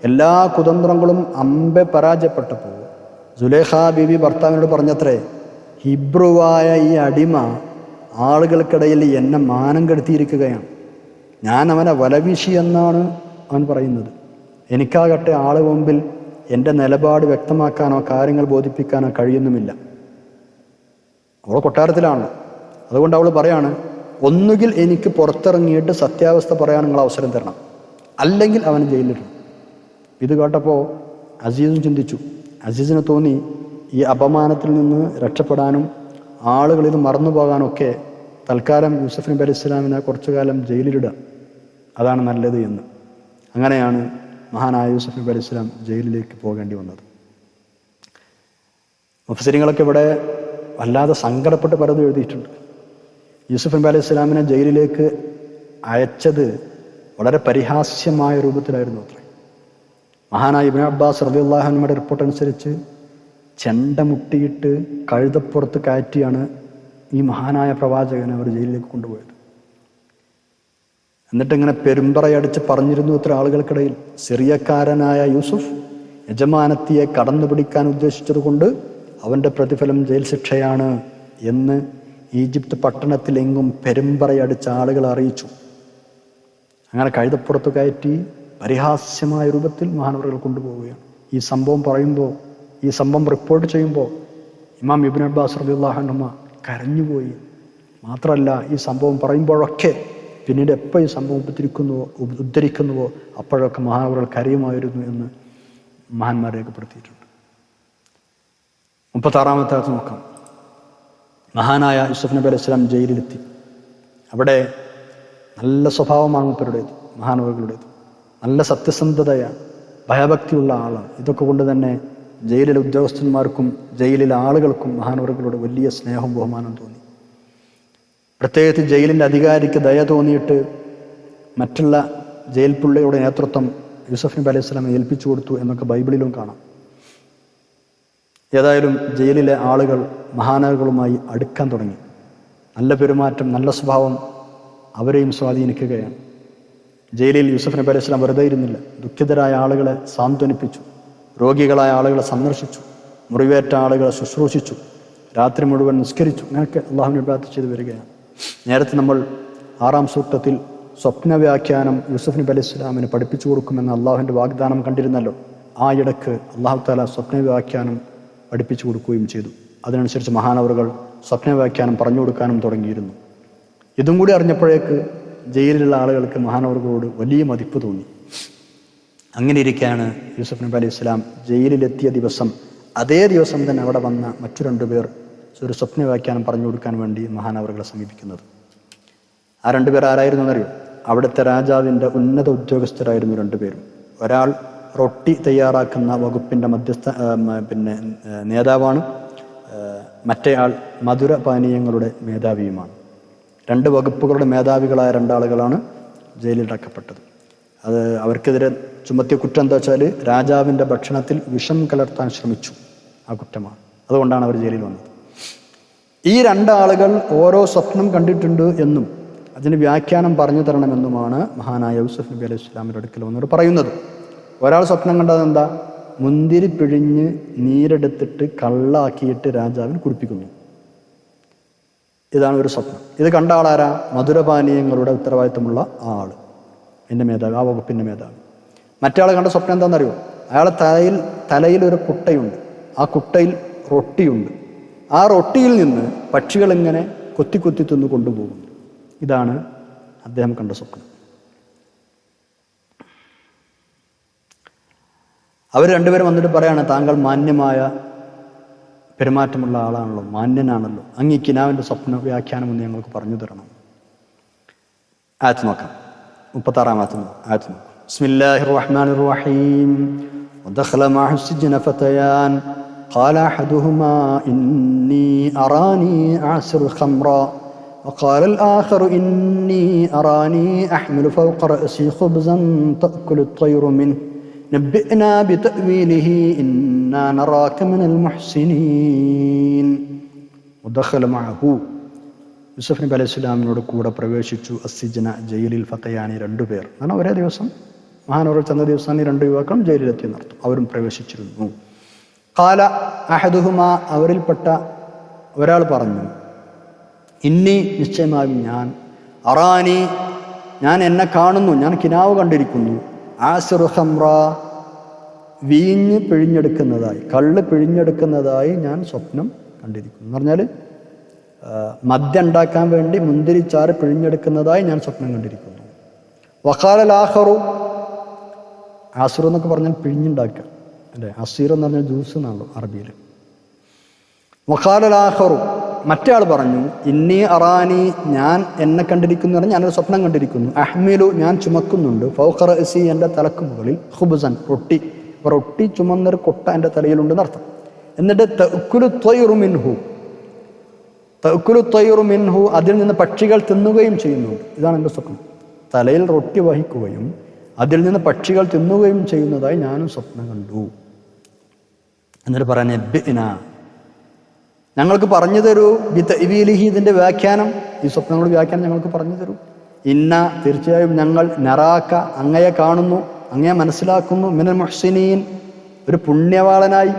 എല്ലാ കുതന്ത്രങ്ങളും അമ്പെ പരാജയപ്പെട്ടപ്പോൾ സുലൈഖ ബീവി ഭർത്താവിനോട് പറഞ്ഞത്രേ, ഹിബ്രുവായ ഈ അടിമ ആളുകൾക്കിടയിൽ എന്നെ മാനം കെടുത്തിയിരിക്കുകയാണ്, ഞാൻ അവനെ വലവീശി എന്നാണ് അവൻ പറയുന്നത്. എനിക്കാകട്ടെ ആള് മുമ്പിൽ എൻ്റെ നിലപാട് വ്യക്തമാക്കാനോ കാര്യങ്ങൾ ബോധിപ്പിക്കാനോ കഴിയുന്നുമില്ല. അവൾ കൊട്ടാരത്തിലാണ്. അതുകൊണ്ട് അവൾ പറയാണ്, ഒന്നുകിൽ എനിക്ക് പുറത്തിറങ്ങിയിട്ട് സത്യാവസ്ഥ പറയാൻ നിങ്ങൾ അവസരം തരണം, അല്ലെങ്കിൽ അവൻ ജയിലിലിടണം. ഇത് കേട്ടപ്പോൾ അസീസും ചിന്തിച്ചു. അസീസിന് തോന്നി, ഈ അപമാനത്തിൽ നിന്ന് രക്ഷപ്പെടാനും ആളുകൾ ഇത് മറന്നു പോകാനൊക്കെ തൽക്കാലം യൂസഫ് നബി അലൈഹി ഇസ്ലാമിനെ കുറച്ചു കാലം ജയിലിലിടുക, അതാണ് നല്ലത് എന്ന്. അങ്ങനെയാണ് മഹാനായ യൂസഫ് നബി അലൈഹി ഇസ്ലാം ജയിലിലേക്ക് പോകേണ്ടി വന്നത്. മുഫസ്സിരിങ്ങളൊക്കെ ഇവിടെ വല്ലാതെ സങ്കടപ്പെട്ട് പലതും എഴുതിയിട്ടുണ്ട്. യൂസഫ് നബി അലൈഹി ഇസ്ലാമിനെ ജയിലിലേക്ക് അയച്ചത് വളരെ പരിഹാസ്യമായ രൂപത്തിലായിരുന്നു അത്രേ. മഹാനായ ഇബ്നു അബ്ബാസ് റളിയല്ലാഹു അൻഹുവിന്റെ റിപ്പോർട്ട് അനുസരിച്ച് ചെണ്ട മുട്ടിയിട്ട് കഴുതപ്പുറത്ത് കയറ്റിയാണ് ഈ മഹാനായ പ്രവാചകനെ അവർ ജയിലിലേക്ക് കൊണ്ടുപോയത്. എന്നിട്ടിങ്ങനെ പെരുമ്പറയടിച്ച് പറഞ്ഞിരുന്നു ഇത്ര ആളുകൾക്കിടയിൽ, സിറിയക്കാരനായ യൂസുഫ് യജമാനത്തിയെ കടന്നു പിടിക്കാൻ ഉദ്ദേശിച്ചത് കൊണ്ട് അവൻ്റെ പ്രതിഫലം ജയിൽ ശിക്ഷയാണ് എന്ന് ഈജിപ്ത് പട്ടണത്തിലെങ്ങും പെരുമ്പറയടിച്ച ആളുകൾ അറിയിച്ചു. അങ്ങനെ കഴുതപ്പുറത്ത് കയറ്റി പരിഹാസ്യമായ രൂപത്തിൽ മഹാനവറുകൾ കൊണ്ടുപോവുകയാണ്. ഈ സംഭവം പറയുമ്പോൾ, ഈ സംഭവം റിപ്പോർട്ട് ചെയ്യുമ്പോൾ ഇമാം ഇബ്നു അബ്ബാസ് റളിയല്ലാഹു അൻഹു കരഞ്ഞുപോയി. മാത്രമല്ല, ഈ സംഭവം പറയുമ്പോഴൊക്കെ പിന്നീട് എപ്പോൾ ഈ സംഭവം ഉദ്ധരിക്കുന്നുവോ അപ്പോഴൊക്കെ മഹാനവറുകൾ കരയുമായിരുന്നു എന്ന് മഹാന്മാർ രേഖപ്പെടുത്തിയിട്ടുണ്ട്. 36-ാമത്തെ ആയത്ത് നോക്കാം. മഹാനായ യൂസഫ് നബി അലൈഹി ഇസ്ലാം ജയിലിലെത്തി. അവിടെ നല്ല സ്വഭാവമാണ് മൂപ്പരുടേത്, മഹാനവറുകളുടേത്. നല്ല സത്യസന്ധതയാണ്, ഭയഭക്തിയുള്ള ആളാണ്. ഇതൊക്കെ കൊണ്ട് തന്നെ ജയിലിലെ ഉദ്യോഗസ്ഥന്മാർക്കും ജയിലിലെ ആളുകൾക്കും മഹാനവറുകളോട് വലിയ സ്നേഹവും ബഹുമാനം തോന്നി. പ്രത്യേകിച്ച് ജയിലിൻ്റെ അധികാരിക്ക് ദയ തോന്നിയിട്ട് മറ്റുള്ള ജയിൽ പുള്ളിയുടെ നേതൃത്വം യൂസഫ് നബി അലൈഹി സ്വലാം ഏൽപ്പിച്ചു കൊടുത്തു എന്നൊക്കെ ബൈബിളിലും കാണാം. ഏതായാലും ജയിലിലെ ആളുകൾ മഹാനവറുകളുമായി അടുക്കാൻ തുടങ്ങി. നല്ല പെരുമാറ്റം, നല്ല സ്വഭാവം അവരെയും സ്വാധീനിക്കുകയാണ്. ജയിലിൽ യൂസഫ് നബി അലൈഹി സ്വലാം വെറുതെ ഇരുന്നില്ല. ദുഃഖിതരായ ആളുകളെ സാന്ത്വനിപ്പിച്ചു, രോഗികളായ ആളുകളെ സന്ദർശിച്ചു, മുറിവേറ്റ ആളുകളെ ശുശ്രൂഷിച്ചു, രാത്രി മുഴുവൻ നിസ്കരിച്ചു. അങ്ങനെയൊക്കെ അള്ളാഹുവിനെ ഇബാദത്ത് ചെയ്തു വരികയാണ്. നേരത്തെ നമ്മൾ 6-ാം സൂക്തത്തിൽ സ്വപ്ന വ്യാഖ്യാനം യൂസഫ് നബി അലൈഹി സ്വലാമിന് പഠിപ്പിച്ചു കൊടുക്കുമെന്ന് അള്ളാഹുവിൻ്റെ വാഗ്ദാനം കണ്ടിരുന്നല്ലോ. ആ ഇടക്ക് അള്ളാഹു തആല സ്വപ്ന വ്യാഖ്യാനം പഠിപ്പിച്ചു കൊടുക്കുകയും ചെയ്തു. അതിനനുസരിച്ച് മഹാനവറുകൾ സ്വപ്ന വ്യാഖ്യാനം പറഞ്ഞു കൊടുക്കാനും തുടങ്ങിയിരുന്നു. ഇതും കൂടി അറിഞ്ഞപ്പോഴേക്ക് ജയിലിലുള്ള ആളുകൾക്ക് മഹാനവറുകളോട് വലിയ മതിപ്പ് തോന്നി. അങ്ങനെ ഇരിക്കെയാണ് യൂസഫ് നബി അലൈഹി സ്വലാം ജയിലിലെത്തിയ ദിവസം, അതേ ദിവസം തന്നെ അവിടെ വന്ന മറ്റു 2 പേർ ഒരു സ്വപ്ന വ്യാഖ്യാനം പറഞ്ഞു കൊടുക്കാൻ വേണ്ടി മഹാനവറുകളെ സമീപിക്കുന്നത്. ആ 2 പേർ ആരായിരുന്നു എന്നറിയോ? അവിടുത്തെ രാജാവിൻ്റെ ഉന്നത ഉദ്യോഗസ്ഥരായിരുന്നു 2 പേരും. ഒരാൾ റൊട്ടി തയ്യാറാക്കുന്ന വകുപ്പിൻ്റെ നേതാവാണ്, മറ്റേ ആൾ മധുരപാനീയങ്ങളുടെ മേധാവിയുമാണ്. 2 വകുപ്പുകളുടെ മേധാവികളായ 2 ആളുകളാണ് ജയിലിലടക്കപ്പെട്ടത്. അത് അവർക്കെതിരെ ചുമത്തിയ കുറ്റം എന്താ വെച്ചാൽ രാജാവിൻ്റെ ഭക്ഷണത്തിൽ വിഷം കലർത്താൻ ശ്രമിച്ചു. ആ കുറ്റമാണ്. അതുകൊണ്ടാണ് അവർ ജയിലിൽ വന്നത്. ഈ 2 ആളുകൾ ഓരോ സ്വപ്നം കണ്ടിട്ടുണ്ട് എന്നും അതിന് വ്യാഖ്യാനം പറഞ്ഞു തരണമെന്നുമാണ് മഹാനായ യൂസഫ് നബി അലൈഹി സ്വലാമിൻ്റെ അടുക്കൽ വന്നവർ പറയുന്നത്. ഒരാൾ സ്വപ്നം കണ്ടത് എന്താ? മുന്തിരി പിഴിഞ്ഞ് നീരെടുത്തിട്ട് കള്ളാക്കിയിട്ട് രാജാവിന് കുടിപ്പിക്കുന്നു. ഇതാണ് ഒരു സ്വപ്നം. ഇത് കണ്ട ആളാരാ? മധുരപാനീയങ്ങളുടെ ഉത്തരവാദിത്തമുള്ള ആൾ, എൻ്റെ മേധാവി, ആ വകുപ്പിൻ്റെ മേധാവി. മറ്റയാൾ കണ്ട സ്വപ്നം എന്താണെന്നറിയോ? അയാളെ തലയിൽ ഒരു കുട്ടയുണ്ട്. ആ കുട്ടയിൽ റൊട്ടിയുണ്ട്. ആ റൊട്ടിയിൽ നിന്ന് പക്ഷികൾ ഇങ്ങനെ കൊത്തി കൊത്തി തിന്ന് കൊണ്ടുപോകുന്നു. ഇതാണ് അദ്ദേഹം കണ്ട സ്വപ്നം. അവർ രണ്ടുപേരും വന്നിട്ട് പറയാണ്, താങ്കൾ മാന്യമായ പെരുമാറ്റമുള്ള ആളാണല്ലോ, മാന്യനാണല്ലോ, അങ്ങ് ഈ കിനാവിൻ്റെ സ്വപ്ന വ്യാഖ്യാനം ഒന്ന് ഞങ്ങൾക്ക് പറഞ്ഞു തരണം. ആയത്ത് നോക്കാം, 36-ാമത്തെ ആയത്ത് നോക്കാം. ബിസ്മില്ലാഹിർ റഹ്മാനിർ റഹീം. വദഖല മഅഹു സിജ്ന ഫതയാൻ ഖാല അഹദുഹുമാ ഇന്നി അറാനി അഅസിറു ഖംറ وقال الآخر إني أراني أحمل فوق رأسي خبزا تأكل الطير منه نبئنا بتأويله إنا نراك من المحسنين. ودخل معه യൂസഫ് നബി അലൈഹി സ്വലാമിനോട് കൂടെ പ്രവേശിച്ചു അസ്സിജ്ന ജയിലിൽ ഫതയാനി, രണ്ടുപേർ. കാരണം ഒരേ ദിവസം മഹാനവർ ചെന്ന ദിവസമാണ് ഈ രണ്ട് യുവാക്കളും ജയിലിലെത്തി നടത്തും. അവരും പ്രവേശിച്ചിരുന്നു. ഖാല അഹദുഹുമാ, അവരിൽപ്പെട്ട ഒരാൾ പറഞ്ഞു, ഇന്നി, നിശ്ചയമായും ഞാൻ, അറാനി, ഞാൻ എന്നെ കാണുന്നു, ഞാൻ കിനാവ് കണ്ടിരിക്കുന്നു, ആസിറു ഖംറ, വീഞ്ഞ് പിഴിഞ്ഞെടുക്കുന്നതായി, കള്ള് പിഴിഞ്ഞെടുക്കുന്നതായി ഞാൻ സ്വപ്നം കണ്ടിരിക്കുന്നു. എന്ന് പറഞ്ഞാൽ മദ്യം ഉണ്ടാക്കാൻ വേണ്ടി മുന്തിരിച്ചാറ് പിഴിഞ്ഞെടുക്കുന്നതായി ഞാൻ സ്വപ്നം കണ്ടിരിക്കുന്നു. വഖാലൽ ആഖറു, ആസിർ എന്നൊക്കെ പറഞ്ഞാൽ പിഴിഞ്ഞുണ്ടാക്കുക അല്ലേ, അസീർ എന്ന് പറഞ്ഞാൽ ജ്യൂസ് എന്നാണല്ലോ അറബിയിൽ. വഖാലൽ ആഖറു, മറ്റേ ആൾ പറഞ്ഞു, ഇന്നി അറാനി, ഞാൻ എന്നെ കണ്ടിരിക്കുന്നു പറഞ്ഞാൽ ഞാനൊരു സ്വപ്നം കണ്ടിരിക്കുന്നു, അഹ്മിലു, ഞാൻ ചുമക്കുന്നുണ്ട്, ഫൗഖ റഅസി, എൻ്റെ തലക്ക് മുകളിൽ, ഖുബ്സൻ, റൊട്ടി, റൊട്ടി ചുമന്നൊരു കൊട്ട എൻ്റെ തലയിലുണ്ടെന്ന് അർത്ഥം. എന്നിട്ട് തഅക്കുലു ത്വയ്റു മിൻഹു, തഅക്കുലു ത്വയ്റു മിൻഹു, അതിൽ നിന്ന് പക്ഷികൾ തിന്നുകയും ചെയ്യുന്നുണ്ട്. ഇതാണ് എൻ്റെ സ്വപ്നം. തലയിൽ റൊട്ടി വഹിക്കുകയും അതിൽ നിന്ന് പക്ഷികൾ തിന്നുകയും ചെയ്യുന്നതായി ഞാനും സ്വപ്നം കണ്ടു. എന്നിട്ട് പറയാൻ, നബ്ബിനാ, ഞങ്ങൾക്ക് പറഞ്ഞു തരൂ, ബിതഅ്വീലിഹി, ഇതിൻ്റെ വ്യാഖ്യാനം, ഈ സ്വപ്നങ്ങളുടെ വ്യാഖ്യാനം ഞങ്ങൾക്ക് പറഞ്ഞു തരൂ. ഇന്ന, തീർച്ചയായും ഞങ്ങൾ, നറാക്ക, അങ്ങയെ കാണുന്നു, അങ്ങയെ മനസ്സിലാക്കുന്നു, മിനൽ മുഹ്സിനീൻ, ഒരു പുണ്യവാളനായി,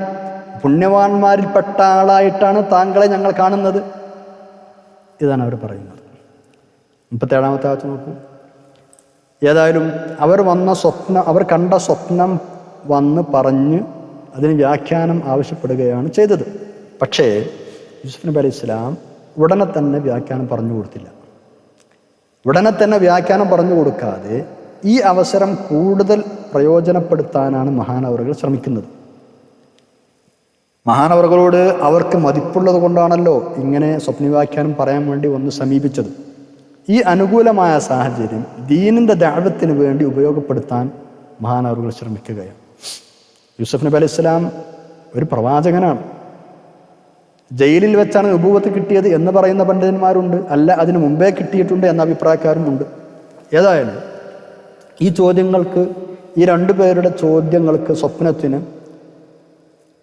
പുണ്യവാന്മാരിൽപ്പെട്ട ആളായിട്ടാണ് താങ്കളെ ഞങ്ങൾ കാണുന്നത്. ഇതാണ് അവർ പറയുന്നത്. 37-ാമത്തെ ആഴ്ച നോക്കൂ. ഏതായാലും അവർ കണ്ട സ്വപ്നം വന്ന് പറഞ്ഞ് അതിന് വ്യാഖ്യാനം ആവശ്യപ്പെടുകയാണ് ചെയ്തത്. പക്ഷേ യൂസുഫ് നബി അലൈഹി സ്വലാം ഉടനെ തന്നെ വ്യാഖ്യാനം പറഞ്ഞു കൊടുത്തില്ല. ഉടനെ തന്നെ വ്യാഖ്യാനം പറഞ്ഞു കൊടുക്കാതെ ഈ അവസരം കൂടുതൽ പ്രയോജനപ്പെടുത്താനാണ് മഹാനവറുകൾ ശ്രമിക്കുന്നത്. മഹാനവറുകളോട് അവർക്ക് മതിപ്പുള്ളത് കൊണ്ടാണല്ലോ ഇങ്ങനെ സ്വപ്നവ്യാഖ്യാനം പറയാൻ വേണ്ടി വന്ന് സമീപിച്ചത്. ഈ അനുകൂലമായ സാഹചര്യം ദീനിൻ്റെ ദഅവത്തിന് വേണ്ടി ഉപയോഗപ്പെടുത്താൻ മഹാനവറുകൾ ശ്രമിക്കുകയാണ്. യൂസുഫ് നബി അലൈഹി സ്വലാം ഒരു പ്രവാചകനാണ്. ജയിലിൽ വെച്ചാണ് നുബുവത്ത് കിട്ടിയത് എന്ന് പറയുന്ന പണ്ഡിതന്മാരുണ്ട്, അല്ല അതിനു മുമ്പേ കിട്ടിയിട്ടുണ്ട് എന്ന അഭിപ്രായക്കാരുമുണ്ട്. ഏതായാലും ഈ രണ്ടുപേരുടെ ചോദ്യങ്ങൾക്ക്, സ്വപ്നത്തിന്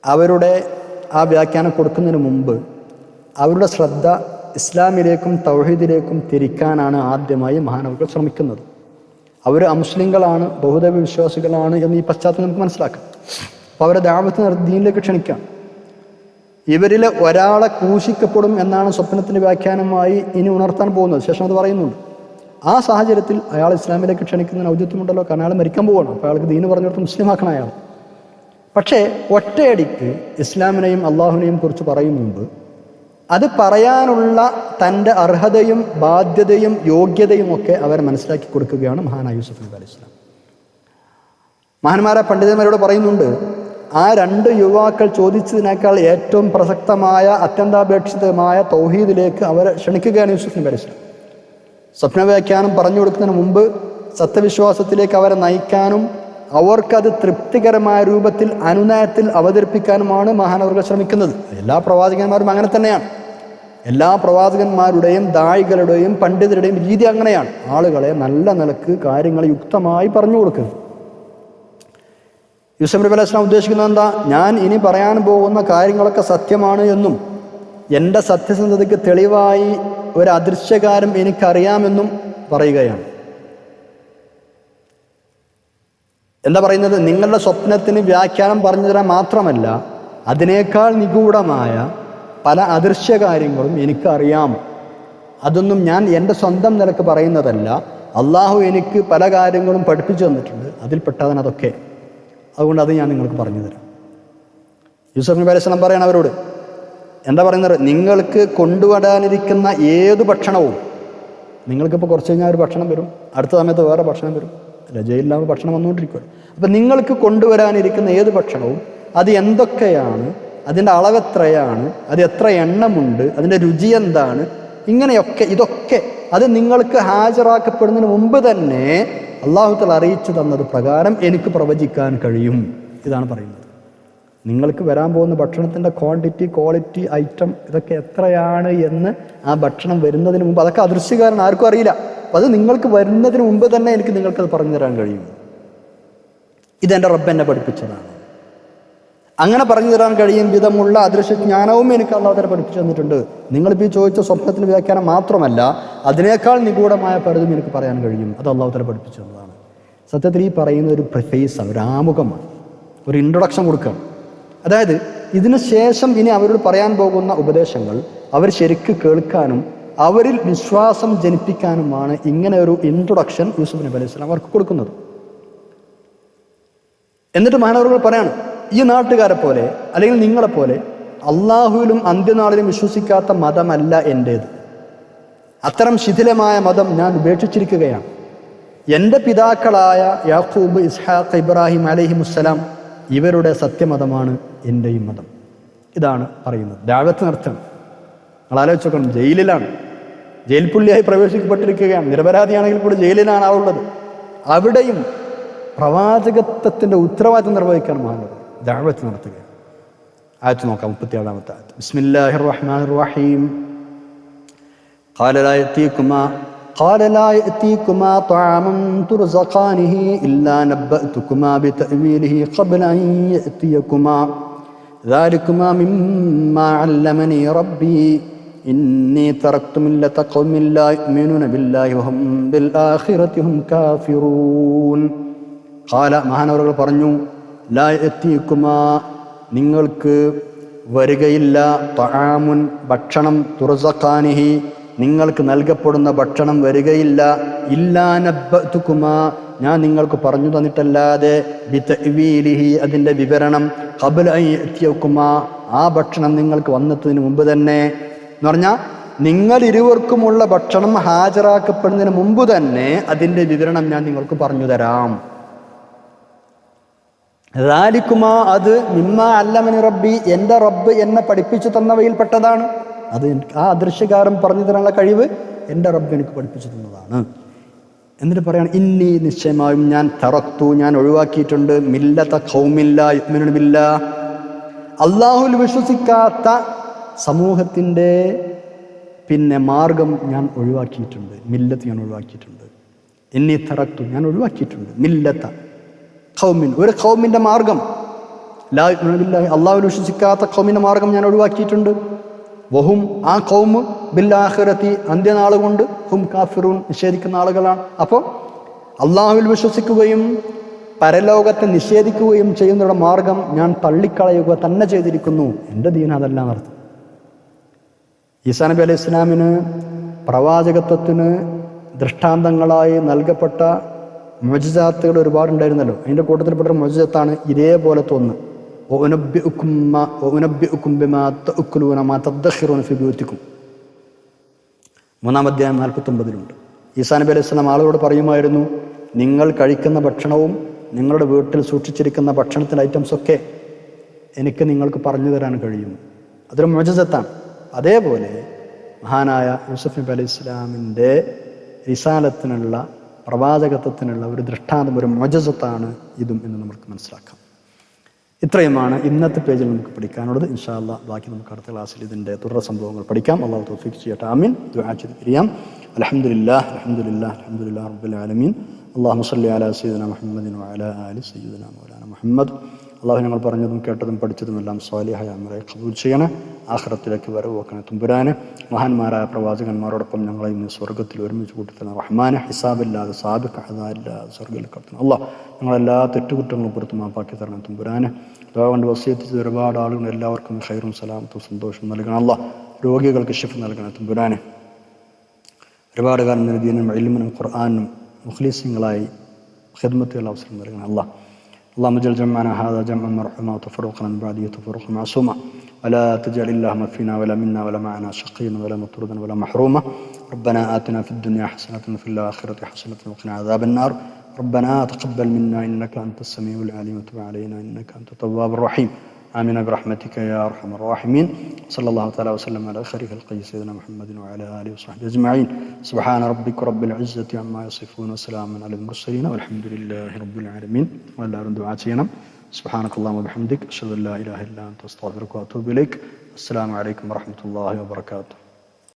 അവരുടെ ആ വ്യാഖ്യാനം കൊടുക്കുന്നതിന് മുമ്പ് അവരുടെ ശ്രദ്ധ ഇസ്ലാമിലേക്കും തൗഹീദിലേക്കും തിരിക്കാനാണ് ആദ്യമായി മഹാനവറുകൾ ശ്രമിക്കുന്നത്. അവർ അമുസ്ലിങ്ങളാണ്, ബഹുദൈവ വിശ്വാസികളാണ് എന്ന് ഈ പശ്ചാത്തലം നമുക്ക് മനസ്സിലാക്കാം. അപ്പോൾ അവരെ ദഅവത്ത് ദീനിലേക്ക് ക്ഷണിക്കാം. ഇവരിൽ ഒരാളെ ക്രൂശിക്കപ്പെടും എന്നാണ് സ്വപ്നത്തിൻ്റെ വ്യാഖ്യാനമായി ഇനി ഉണർത്താൻ പോകുന്നത്. ശേഷം അത് പറയുന്നുണ്ട്. ആ സാഹചര്യത്തിൽ അയാൾ ഇസ്ലാമിലേക്ക് ക്ഷണിക്കുന്നതിന് ഔദ്യത്വമുണ്ടല്ലോ, കാരണം അയാൾ മരിക്കാൻ പോവുകയാണ്. അപ്പോൾ അയാൾക്ക് ദീന് പറഞ്ഞു കൊടുത്ത് മുസ്ലിമാക്കണം അയാൾ. പക്ഷേ ഒറ്റയടിക്ക് ഇസ്ലാമിനെയും അള്ളാഹുവിനെയും കുറിച്ച് പറയും മുമ്പ് അത് പറയാനുള്ള തൻ്റെ അർഹതയും ബാധ്യതയും യോഗ്യതയും ഒക്കെ അവർ മനസ്സിലാക്കി കൊടുക്കുകയാണ് മഹാനായ യൂസുഫ് നബി അലൈഹി സ്വലാം. മഹാന്മാരായ പണ്ഡിതന്മാരോട് പറയുന്നുണ്ട്, ആ രണ്ട് യുവാക്കൾ ചോദിച്ചതിനേക്കാൾ ഏറ്റവും പ്രസക്തമായ അത്യന്താപേക്ഷിതമായ തൗഹീദിലേക്ക് അവരെ ക്ഷണിക്കുകയാണ് യൂസുഫ് നബി അലൈഹി സ്വലാം. സ്വപ്നവ്യാഖ്യാനം പറഞ്ഞു കൊടുക്കുന്നതിന് മുമ്പ് സത്യവിശ്വാസത്തിലേക്ക് അവരെ നയിക്കാനും അവർക്കത് തൃപ്തികരമായ രൂപത്തിൽ അനുനയത്തിൽ അവതരിപ്പിക്കാനുമാണ് മഹാനവറുകൾ ശ്രമിക്കുന്നത്. എല്ലാ പ്രവാചകന്മാരും അങ്ങനെ തന്നെയാണ്. എല്ലാ പ്രവാചകന്മാരുടെയും ദായികളുടെയും പണ്ഡിതരുടെയും രീതി അങ്ങനെയാണ്. ആളുകളെ നല്ല നിലക്ക് കാര്യങ്ങൾ യുക്തമായി പറഞ്ഞു കൊടുക്കുന്നത്. യൂസുഫ് നബി അലൈഹി സ്വലാം ഉദ്ദേശിക്കുന്നത് എന്താ? ഞാൻ ഇനി പറയാൻ പോകുന്ന കാര്യങ്ങളൊക്കെ സത്യമാണ് എന്നും എൻ്റെ സത്യസന്ധതയ്ക്ക് തെളിവായി ഒരു അദൃശ്യകാരം എനിക്കറിയാമെന്നും പറയുകയാണ്. എന്താ പറയുന്നത്? നിങ്ങളുടെ സ്വപ്നത്തിന് വ്യാഖ്യാനം പറഞ്ഞു തരാൻ മാത്രമല്ല, അതിനേക്കാൾ നിഗൂഢമായ പല അദൃശ്യ കാര്യങ്ങളും എനിക്കറിയാം. അതൊന്നും ഞാൻ എൻ്റെ സ്വന്തം നിലക്ക് പറയുന്നതല്ല, അള്ളാഹു എനിക്ക് പല കാര്യങ്ങളും പഠിപ്പിച്ചു തന്നിട്ടുണ്ട്, അതിൽപ്പെട്ടതാണ് അതൊക്കെ. അതുകൊണ്ട് അത് ഞാൻ നിങ്ങൾക്ക് പറഞ്ഞു തരാം. യൂസുഫ് നബി അലൈഹി സ്വലാം പറയണം അവരോട്, എന്താ പറയുന്നത്? നിങ്ങൾക്ക് കൊണ്ടുവരാനിരിക്കുന്ന ഏത് ഭക്ഷണവും, നിങ്ങൾക്കിപ്പോൾ കുറച്ച് കഴിഞ്ഞാൽ ഒരു ഭക്ഷണം വരും, അടുത്ത സമയത്ത് വേറെ ഭക്ഷണം വരും, അല്ല, ജയിലിലാകുമ്പോൾ ഭക്ഷണം വന്നുകൊണ്ടിരിക്കുകയാണ്. അപ്പം നിങ്ങൾക്ക് കൊണ്ടുവരാനിരിക്കുന്ന ഏത് ഭക്ഷണവും അത് എന്തൊക്കെയാണ്, അതിൻ്റെ അളവെത്രയാണ്, അത് എത്ര എണ്ണമുണ്ട്, അതിൻ്റെ രുചി എന്താണ്, ഇതൊക്കെ അത് നിങ്ങൾക്ക് ഹാജരാക്കപ്പെടുന്നതിന് മുമ്പ് തന്നെ അള്ളാഹു തആല അറിയിച്ചു തന്നത് പ്രകാരം എനിക്ക് പ്രവചിക്കാൻ കഴിയും. ഇതാണ് പറയുന്നത്. നിങ്ങൾക്ക് വരാൻ പോകുന്ന ഭക്ഷണത്തിൻ്റെ ക്വാണ്ടിറ്റി, ക്വാളിറ്റി, ഐറ്റം ഇതൊക്കെ എത്രയാണ് എന്ന് ആ ഭക്ഷണം വരുന്നതിന് മുമ്പ്, അതൊക്കെ അദൃശ്യകാരൻ ആർക്കും അറിയില്ല. അപ്പം അത് നിങ്ങൾക്ക് വരുന്നതിന് മുമ്പ് തന്നെ നിങ്ങൾക്കത് പറഞ്ഞു തരാൻ കഴിയും. ഇതെൻ്റെ റബ്ബ് എന്നെ പഠിപ്പിച്ചതാണ്. അങ്ങനെ പറഞ്ഞു തരാൻ കഴിയും വിധമുള്ള അദൃശ്യജ്ഞാനവും എനിക്ക് അള്ളാഹു തആല പഠിപ്പിച്ചു തന്നിട്ടുണ്ട്. നിങ്ങളിപ്പോൾ ഈ ചോദിച്ച സ്വപ്നത്തിൽ വ്യാഖ്യാനം മാത്രമല്ല, അതിനേക്കാൾ നിഗൂഢമായ പലതും എനിക്ക് പറയാൻ കഴിയും. അത് അള്ളാഹു തആല പഠിപ്പിച്ചു തന്നതാണ്. സത്യത്തിൽ ഈ പറയുന്ന ഒരു പ്രിഫേസാണ്, ഒരു ആമുഖമാണ്, ഒരു ഇൻട്രൊഡക്ഷൻ കൊടുക്കുകയാണ്. അതായത് ഇതിനു ശേഷം ഇനി അവരോട് പറയാൻ പോകുന്ന ഉപദേശങ്ങൾ അവർ ശരിക്ക് കേൾക്കാനും അവരിൽ വിശ്വാസം ജനിപ്പിക്കാനുമാണ് ഇങ്ങനെ ഒരു ഇൻട്രൊഡക്ഷൻ യൂസുഫ് നബി അലൈഹി സ്വലാം അവർക്ക് കൊടുക്കുന്നത്. എന്നിട്ട് മഹാനവറുകൾ പറയാണ്, ഈ നാട്ടുകാരെ പോലെ അല്ലെങ്കിൽ നിങ്ങളെപ്പോലെ അള്ളാഹുവിലും അന്ത്യനാളിലും വിശ്വസിക്കാത്ത മതമല്ല എൻ്റേത്. അത്തരം ശിഥിലമായ മതം ഞാൻ ഉപേക്ഷിച്ചിരിക്കുകയാണ്. എൻ്റെ പിതാക്കളായ യാക്കൂബ്, ഇസ്ഹാഖ്, ഇബ്രാഹിം അലൈഹിമുസ്സലാം ഇവരുടെ സത്യമതമാണ് എൻ്റെയും മതം. ഇതാണ് പറയുന്നത്. ദഅവത്ത് നടത്തണം. നിങ്ങൾ ആലോചിച്ച് നോക്കണം, ജയിലിലാണ്, ജയിൽ പുള്ളിയായി പ്രവേശിക്കപ്പെട്ടിരിക്കുകയാണ്, നിരപരാധിയാണെങ്കിൽ കൂടി ജയിലിലാണ് ആളുള്ളത്. അവിടെയും പ്രവാചകത്വത്തിൻ്റെ ഉത്തരവാദിത്വം നിർവഹിക്കാൻ മഹാനവർ ദഅവത്ത് നടത്തുക. ആയത്ത് നോക്കാം, 37-ാമത്തെ ആയത്ത്. ബിസ്മില്ലാഹിർ റഹ്മാനിർ റഹീം. قال لا يأتيكما طعام ترزقانه إلا نبأتكما بتأويله قبل أن يأتيكما ذلكما مما علمني ربي إني تركت ملة قوم لا يؤمنون بالله وهم بالآخرة هم كافرون. قال മഹാനവറുകൾ പറഞ്ഞു, ലാ യഅതീകുമാ നിങ്ങൾക്ക് വരികയില്ല, തആമുൻ ഭക്ഷണം, തുർസഖാനിഹി നിങ്ങൾക്ക് നൽകപ്പെടുന്ന ഭക്ഷണം വരികയില്ല, ഇല്ലാ നബ്ബഅതുകുമാ ഞാൻ നിങ്ങൾക്ക് പറഞ്ഞു തന്നിട്ടല്ലാതെ, ബിതഅ്വീലിഹി അതിൻ്റെ വിവരണം, ഖബ്ല അൻ യഅതിയകുമാ ആ ഭക്ഷണം നിങ്ങൾക്ക് വന്നെത്തുന്നതിന് മുമ്പ് തന്നെ, എന്ന് പറഞ്ഞാൽ നിങ്ങൾ ഇരുവർക്കുമുള്ള ഭക്ഷണം ഹാജരാക്കപ്പെടുന്നതിന് മുമ്പ് തന്നെ അതിൻ്റെ വിവരണം ഞാൻ നിങ്ങൾക്ക് പറഞ്ഞു തരാം. ദാലികുമാ അത് മിമ്മാ അല്ലമനി റബ്ബി എൻ്റെ റബ്ബ് എന്നെ പഠിപ്പിച്ചു തന്നവയിൽപ്പെട്ടതാണ്. അത് ആ അദൃശ്യകാരം പറഞ്ഞു തരാനുള്ള കഴിവ് എൻ്റെ റബ്ബ് എനിക്ക് പഠിപ്പിച്ചു തന്നതാണ്. എന്നിട്ട് പറയാണ്, ഇന്നി നിശ്ചയമായും ഞാൻ തറക്തു ഞാൻ ഒഴിവാക്കിയിട്ടുണ്ട്, മില്ലത ഖൗമിൻ ലാ യുഅ്മിനൂന ബില്ലാഹ് അല്ലാഹുവിൽ വിശ്വസിക്കാത്ത സമൂഹത്തിൻ്റെ മാർഗം ഞാൻ ഒഴിവാക്കിയിട്ടുണ്ട്. മില്ലത്ത് ഞാൻ ഒഴിവാക്കിയിട്ടുണ്ട്. ഇന്നി തറക്തു ഞാൻ ഒഴിവാക്കിയിട്ടുണ്ട്, മില്ലത്ത ഖൗമിൻ ഒരു ഖൗമിൻ്റെ മാർഗം, ലാ യുഅ്മിനൂന ബില്ലാഹ് അല്ലാഹുവിൽ വിശ്വസിക്കാത്ത ഖൗമിൻ്റെ മാർഗം ഞാൻ ഒഴിവാക്കിയിട്ടുണ്ട്. വഹും ആ ഖൗമ് ബിൽആഖിറതി അന്ത്യനാൾ കൊണ്ട് ഹും കാഫിറൂൻ നിഷേധിക്കുന്ന ആളുകളാണ്. അപ്പോൾ അള്ളാഹുവിൽ വിശ്വസിക്കുകയും പരലോകത്തെ നിഷേധിക്കുകയും ചെയ്യുന്നവരുടെ മാർഗം ഞാൻ തള്ളിക്കളയുക തന്നെ ചെയ്തിരിക്കുന്നു. എൻ്റെ ദീൻ അതല്ല എന്നർത്ഥം. ഈസാ നബി അലൈഹി ഇസ്ലാമിന് പ്രവാചകത്വത്തിന് ദൃഷ്ടാന്തങ്ങളായി നൽകപ്പെട്ട മുഅ്ജിസാത്തുകൾ ഒരുപാടുണ്ടായിരുന്നല്ലോ. അതിൻ്റെ കൂട്ടത്തിൽപ്പെട്ടൊരു മുഅ്ജിസത്താണ് ഇതേപോലത്തെ ഒന്ന്. മൂന്നാം അധ്യായം 49 ഈസാ നബി അലൈഹി സ്വലാം ആളുകളോട് പറയുമായിരുന്നു, നിങ്ങൾ കഴിക്കുന്ന ഭക്ഷണവും നിങ്ങളുടെ വീട്ടിൽ സൂക്ഷിച്ചിരിക്കുന്ന ഭക്ഷണത്തിൻ്റെ ഐറ്റംസൊക്കെ എനിക്ക് നിങ്ങൾക്ക് പറഞ്ഞു തരാൻ കഴിയും. അതൊരു മുഅ്ജിസത്താണ്. അതേപോലെ മഹാനായ യൂസുഫ് നബി അലൈഹി ഇസ്ലാമിൻ്റെ റിസാലത്തിനുള്ള പ്രവാചകത്വത്തിനുള്ള ഒരു ദൃഷ്ടാന്തം, ഒരു മുഅ്ജിസത്താണ് ഇതും എന്ന് നമുക്ക് മനസ്സിലാക്കാം. ഇത്രയുമാണ് ഇന്നത്തെ പേജിൽ നമുക്ക് പഠിക്കാനുള്ളത്. ഇൻഷാ അല്ലാഹ് ബാക്കി നമുക്ക് അടുത്ത ക്ലാസ്സിൽ ഇതിൻ്റെ തുടർ സംഭവങ്ങൾ പഠിക്കാം. അല്ലാഹു തൗഫീഖ് ചെയ്യട്ടെ. ആമീൻ. ദുആ ചെയ്ത് പിരിയാം. അൽഹംദുലില്ലാഹ് അൽഹംദുലില്ലാഹ് അൽഹംദുലില്ലാഹി റബ്ബിൽ ആലമീൻ. അല്ലാഹുമ്മ സ്വല്ലി അലാ സയ്യിദിനാ മുഹമ്മദിൻ വഅലാ ആലി സയ്യിദിനാ മൗലാനാ മുഹമ്മദ്. അല്ലാഹു ഞങ്ങൾ പറഞ്ഞതും കേട്ടതും പഠിച്ചതും എല്ലാം സ്വാലിഹായ അമലായി ഖബൂൽ ചെയ്യണേ. ആഖിറത്തിലേക്ക് വരവ് വെക്കണേ തുമ്പുരാനെ. മഹാന്മാരായ പ്രവാചകന്മാരോടൊപ്പം ഞങ്ങളെ ഇന്ന് സ്വർഗ്ഗത്തിൽ ഒരുമിച്ച് കൂട്ടിത്തന്ന റഹ്മാനെ. ഹിസാബില്ലാതെ സാബിഖ് അദാലില്ലാതെ സ്വർഗ്ഗത്തിൽ കടത്തണം. അല്ലാഹ് ഞങ്ങളെല്ലാ തെറ്റുകുറ്റങ്ങളും പുറത്ത് മാപ്പാക്കി തരണം തുമ്പുരാനെ. ദുആ കൊണ്ട് വസിയത്ത് ചെയ്ത ഒരുപാട് ആളുകൾ എല്ലാവർക്കും ഖൈറും സലാമത്തും സന്തോഷം നൽകണം. അല്ലാഹ് രോഗികൾക്ക് ശിഫ നൽകണം തുമ്പുരാനെ. ഒരുപാട് കാലം ദീനും ഇൽമിനും ഖുർആനും മുഖ്ലിസീങ്ങളായി ഖിദ്മത്തുള്ള അവസരം നൽകണം. അല്ലാഹ് اللهم اجعل جمعنا هذا جمعا مرحوما وتفرقنا من بعده تفرقا معصوما ولا تجعل اللهم فينا ولا منا ولا معنا شقيا ولا مطرودا ولا محروما ربنا آتنا في الدنيا حسنة وفي الآخرة حسنة وقنا عذاب النار ربنا تقبل منا إنك أنت السميع العليم وتب علينا إنك أنت التواب الرحيم. آمين برحمتك يا أرحم الراحمين. صلى الله تعالى وسلم على خير خلقه سيدنا محمد وعلى آله وصحبه أجمعين. سبحان ربك رب العزة عما يصفون وسلام على المرسلين والحمد لله رب العالمين. والله دعاء ചെയ്യണം. سبحانك اللهم وبحمدك أشهد أن لا إله إلا أنت أستغفرك وأتوب إليك. السلام عليكم ورحمة الله وبركاته.